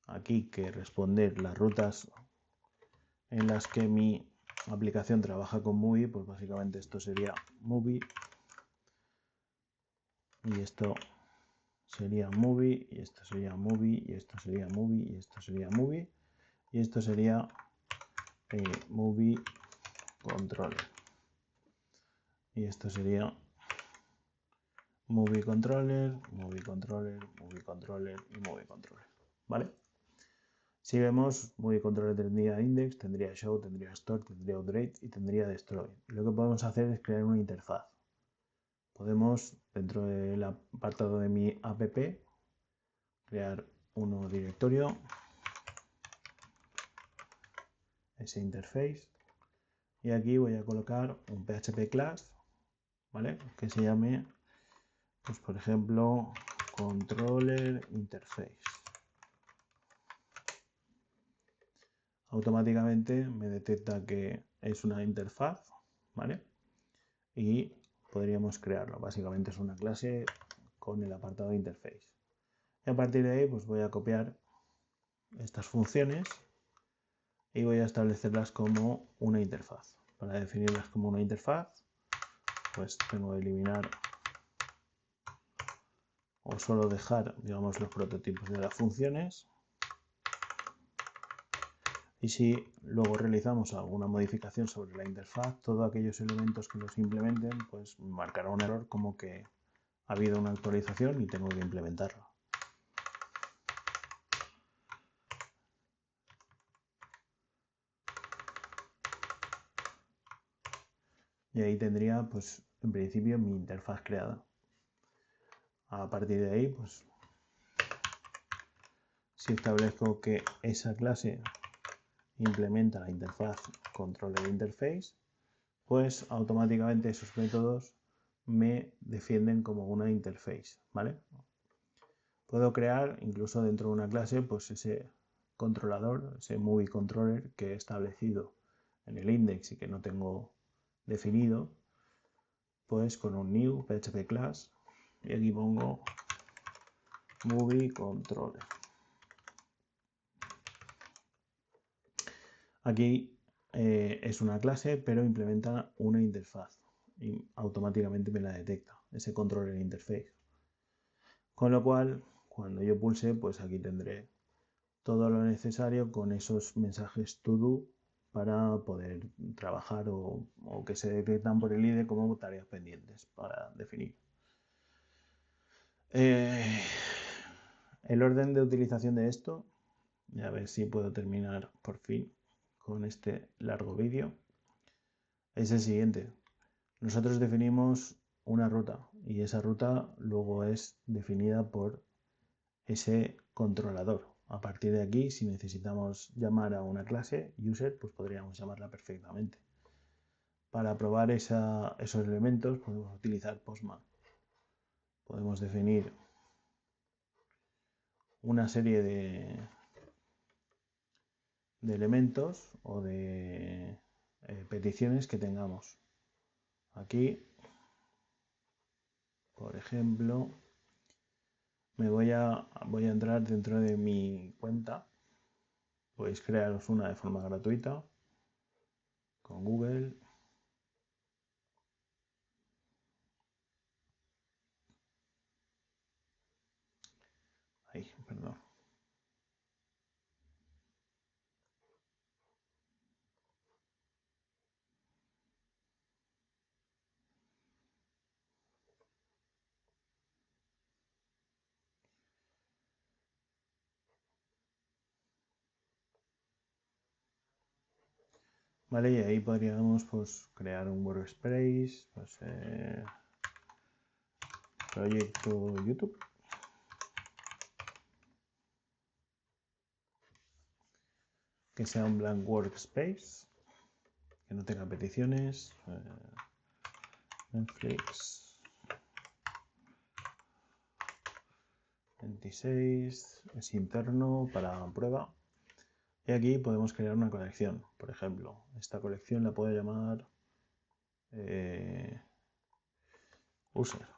aquí que responder las rutas en las que mi aplicación trabaja con movie, pues básicamente esto sería movie, y esto sería movie, y esto sería movie, y esto sería movie, y esto sería movie, y esto sería movie controller, y esto sería movie controller, movie controller, movie controller y movie controller, ¿vale? Si vemos, movie controller tendría index, tendría show, tendría store, tendría update y tendría destroy. Lo que podemos hacer es crear una interfaz. Podemos, dentro del apartado de mi app, crear un nuevo directorio, ese interface, y aquí voy a colocar un PHP class, ¿vale? Que se llame, pues por ejemplo, controller interface. Automáticamente me detecta que es una interfaz, ¿vale? Y podríamos crearlo. Básicamente es una clase con el apartado de interface. Y a partir de ahí pues voy a copiar estas funciones y voy a establecerlas como una interfaz. Para definirlas como una interfaz, pues tengo que eliminar o solo dejar, digamos, los prototipos de las funciones. Y si luego realizamos alguna modificación sobre la interfaz, todos aquellos elementos que los implementen, pues marcará un error como que ha habido una actualización y tengo que implementarlo. Y ahí tendría, pues, en principio mi interfaz creada. A partir de ahí, pues, si establezco que esa clase implementa la interfaz controller interface, pues automáticamente esos métodos me defienden como una interface, ¿vale? Puedo crear incluso dentro de una clase pues ese controlador, ese movie controller que he establecido en el index y que no tengo definido, pues con un new PHP class, y aquí pongo movie controller. Aquí es una clase, pero implementa una interfaz y automáticamente me la detecta, ese controller interface. Con lo cual, cuando yo pulse, pues aquí tendré todo lo necesario con esos mensajes to do para poder trabajar o que se detectan por el IDE como tareas pendientes para definir. El orden de utilización de esto, y a ver si puedo terminar por fin con este largo vídeo, es el siguiente. Nosotros definimos una ruta y esa ruta luego es definida por ese controlador. A partir de aquí, si necesitamos llamar a una clase user, pues podríamos llamarla perfectamente. Para probar esos elementos podemos utilizar Postman. Podemos definir una serie de elementos o de peticiones que tengamos. Aquí, por ejemplo, voy a entrar dentro de mi cuenta. Podéis crearos una de forma gratuita con Google. Ahí, perdón. Vale, y ahí podríamos pues crear un WordPress, pues, proyecto YouTube. Que sea un blank workspace, que no tenga peticiones. Netflix 26 es interno para prueba. Y aquí podemos crear una colección. Por ejemplo, esta colección la puedo llamar user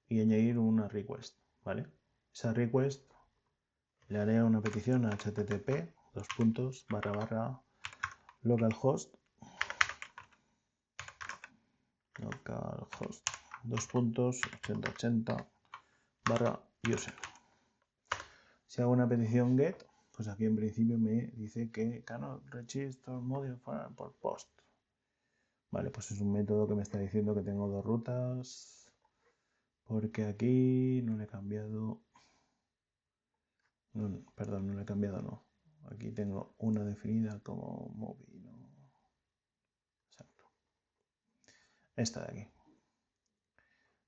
y añadir una request, ¿vale? Esa request le haré una petición a http localhost 2.8080/user. Si hago una petición get, pues aquí en principio me dice que cannot register modifier por post. Vale, pues es un método que me está diciendo que tengo dos rutas, porque aquí no le he cambiado. No, perdón, no le he cambiado, no. Aquí tengo una definida como móvil. ¿No? Exacto. Esta de aquí.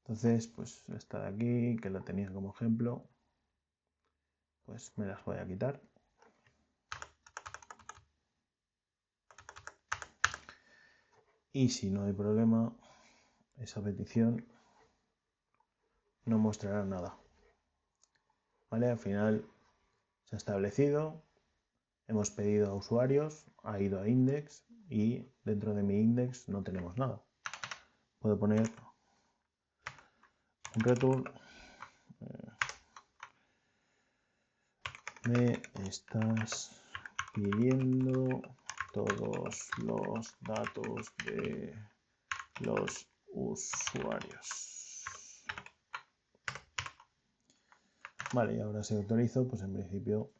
Entonces, pues esta de aquí, que la tenía como ejemplo, pues me las voy a quitar. Y si no hay problema, esa petición no mostrará nada. ¿Vale? Al final se ha establecido, hemos pedido a usuarios, ha ido a index y dentro de mi index no tenemos nada. Puedo poner un return. Me estás pidiendo todos los datos de los usuarios. Vale, y ahora si autorizo, pues en principio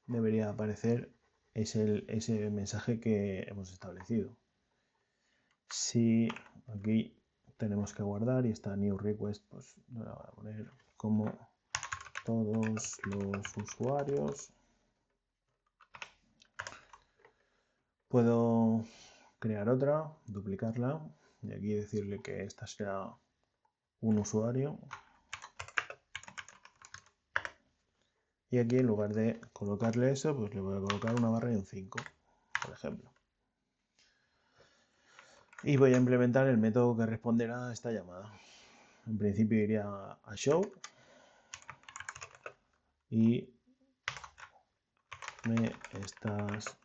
debería aparecer ese mensaje que hemos establecido. Si aquí tenemos que guardar y está new request, pues lo voy a poner como todos los usuarios. Puedo crear otra, duplicarla y aquí decirle que esta sea un usuario. Y aquí en lugar de colocarle eso, pues le voy a colocar una barra y un 5, por ejemplo. Y voy a implementar el método que responderá a esta llamada. En principio iría a show y me estás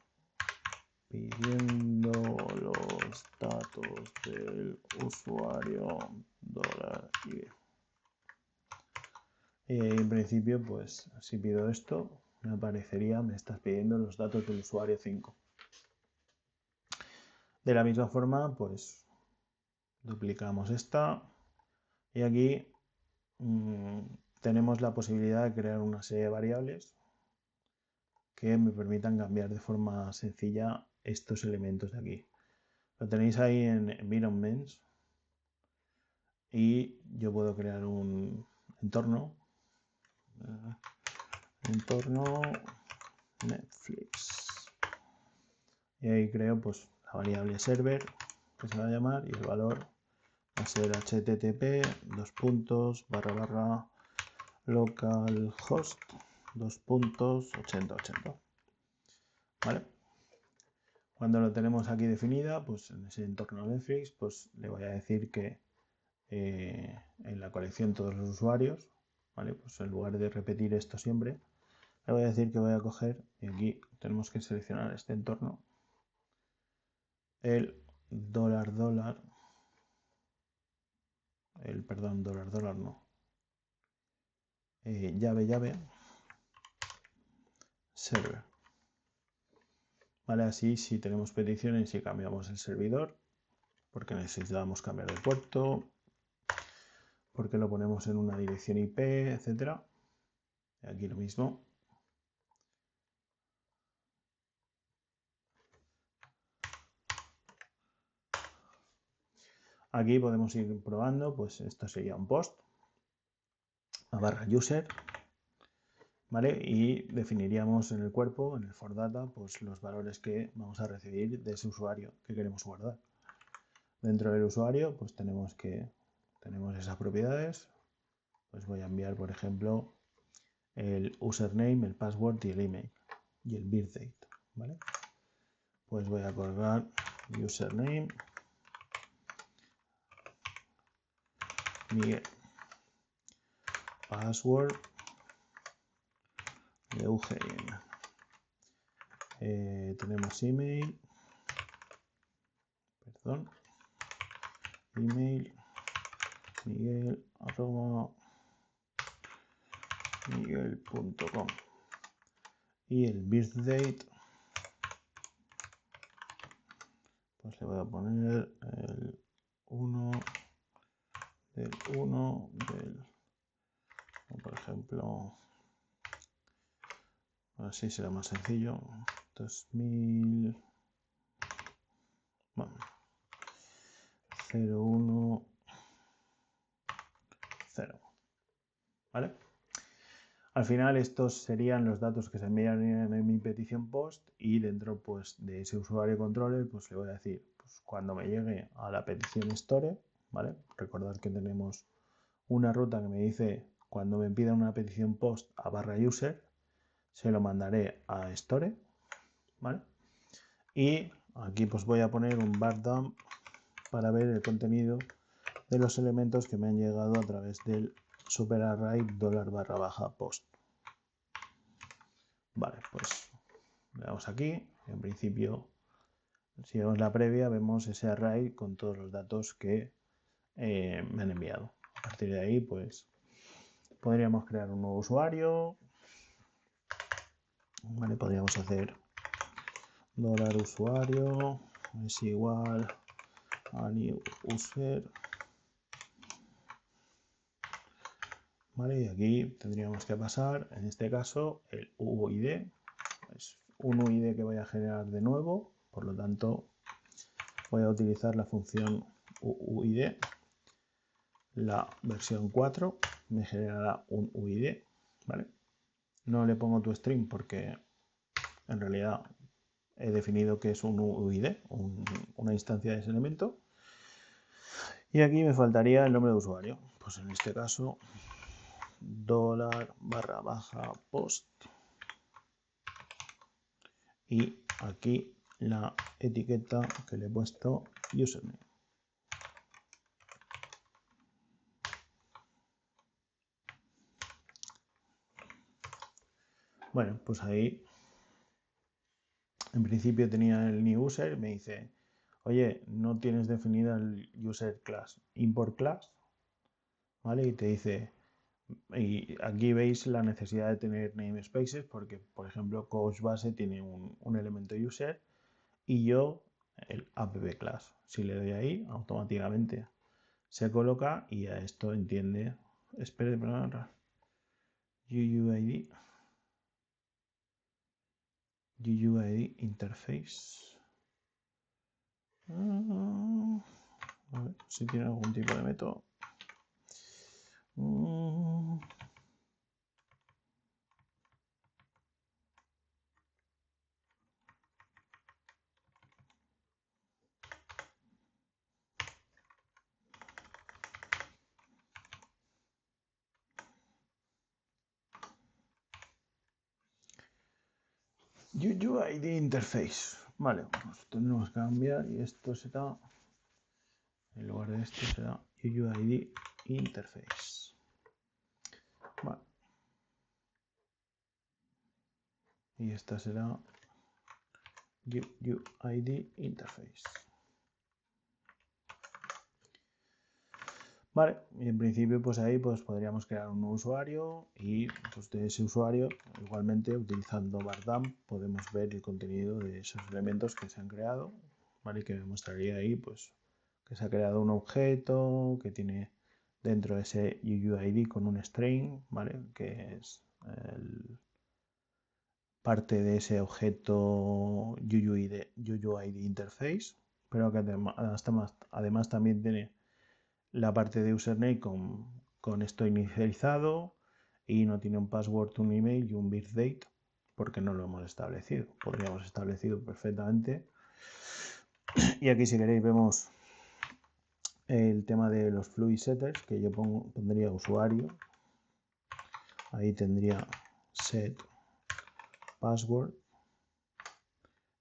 pidiendo los datos del usuario $. Y en principio, pues si pido esto, me aparecería, me estás pidiendo los datos del usuario 5. De la misma forma, pues duplicamos esta y aquí tenemos la posibilidad de crear una serie de variables que me permitan cambiar de forma sencilla estos elementos de aquí. Lo tenéis ahí en environments y yo puedo crear un entorno Netflix y ahí creo pues la variable server que se va a llamar y el valor va a ser http localhost 2.8080. ¿Vale? Cuando lo tenemos aquí definida, pues en ese entorno Netflix, pues le voy a decir que en la colección todos los usuarios ¿vale? Pues en lugar de repetir esto siempre, le voy a decir que voy a coger, y aquí tenemos que seleccionar este entorno, el $, $, no, llave, server. Vale, así si tenemos peticiones y cambiamos el servidor, porque necesitamos cambiar de puerto, porque lo ponemos en una dirección IP, etcétera. Aquí lo mismo. Aquí podemos ir probando, pues esto sería un post a barra user, ¿vale? Y definiríamos en el cuerpo, en el for data, pues los valores que vamos a recibir de ese usuario que queremos guardar. Dentro del usuario, pues tenemos esas propiedades. Pues voy a enviar, por ejemplo, el username, el password y el email y el birthdate, ¿vale? Pues voy a colgar username Miguel, password de UGN. Tenemos email, email miguel@miguel.com y el birthdate, pues le voy a poner el 1 del 1 del, por ejemplo, así será más sencillo, 2000, bueno, 01 0, ¿vale? Al final estos serían los datos que se envían en mi petición post y dentro pues de ese usuario controller pues le voy a decir pues, cuando me llegue a la petición store, ¿vale? Recordad que tenemos una ruta que me dice cuando me pida una petición post a barra user se lo mandaré a store, ¿vale? Y aquí pues voy a poner un bar dump para ver el contenido de los elementos que me han llegado a través del superarray $post. Vale, pues le damos aquí. En principio, si vemos la previa, vemos ese array con todos los datos que me han enviado. A partir de ahí, pues podríamos crear un nuevo usuario. Vale, podríamos hacer $usuario es igual a new user. Vale, y aquí tendríamos que pasar, en este caso, el UID. Es un UID que voy a generar de nuevo, por lo tanto, voy a utilizar la función UID. La versión 4 me generará un UID, ¿vale? No le pongo toString porque en realidad he definido que es un UID, una instancia de ese elemento. Y aquí me faltaría el nombre de usuario. Pues en este caso, $post. Y aquí la etiqueta que le he puesto username. Bueno, pues ahí en principio tenía el new user, me dice, oye, no tienes definida el user class, import class, ¿vale? Y te dice, y aquí veis la necesidad de tener namespaces porque, por ejemplo, Couchbase tiene un elemento user y yo el app class. Si le doy ahí, automáticamente se coloca y a esto entiende, espere, UUID interface. A ver si tiene algún tipo de método. UUID interface. Vale, pues tendremos que cambiar y esto será, en lugar de esto será UUID interface. Vale. y esta será UUID interface. Vale, y en principio pues ahí pues podríamos crear un nuevo usuario y pues de ese usuario igualmente utilizando Bardamp podemos ver el contenido de esos elementos que se han creado, ¿vale? Que me mostraría ahí pues que se ha creado un objeto que tiene dentro de ese UUID con un string, ¿vale? Que es parte de ese objeto UUID interface, pero que además también tiene la parte de username con esto inicializado y no tiene un password, un email y un birthdate porque no lo hemos establecido. Podríamos establecido perfectamente. Y aquí si queréis vemos el tema de los fluid setters, que yo pondría usuario. Ahí tendría set password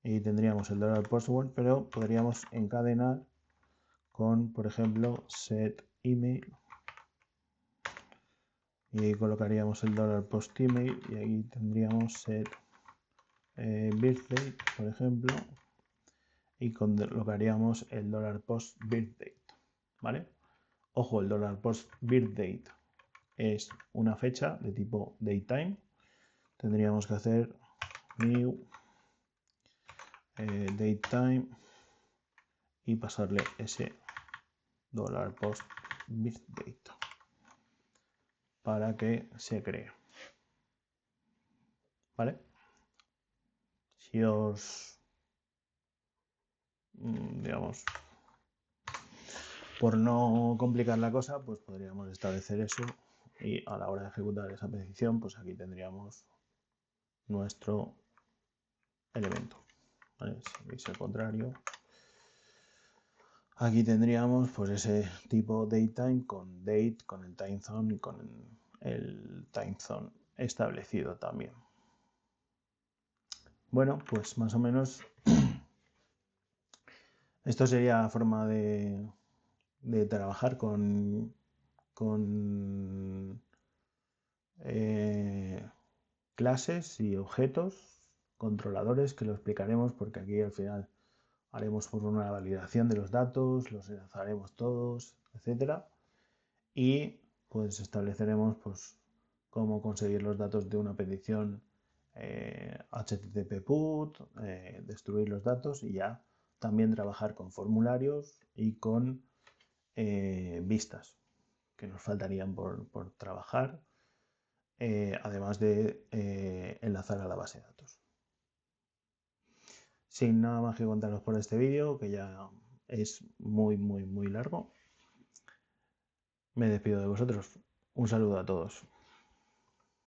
y tendríamos el $password, pero podríamos encadenar con, por ejemplo, set email y ahí colocaríamos el $post email y ahí tendríamos set birthdate, por ejemplo, y colocaríamos el $post birthdate, ¿vale? Ojo, el $post birthdate es una fecha de tipo datetime. Tendríamos que hacer new datetime y pasarle ese $post birthdate para que se cree, ¿vale? Si os, digamos, por no complicar la cosa, pues podríamos establecer eso y a la hora de ejecutar esa petición, pues aquí tendríamos nuestro elemento, ¿vale? Si veis el contrario, aquí tendríamos pues ese tipo datetime con date, con el time zone y con el time zone establecido también. Bueno, pues más o menos esto sería la forma de trabajar con clases y objetos controladores, que lo explicaremos porque aquí al final haremos por una validación de los datos, los enlazaremos todos, etcétera, y pues estableceremos pues cómo conseguir los datos de una petición HTTP PUT, destruir los datos y ya también trabajar con formularios y con vistas que nos faltarían por trabajar, además de enlazar a la base de datos. Sin nada más que contaros por este vídeo, que ya es muy largo, me despido de vosotros. Un saludo a todos.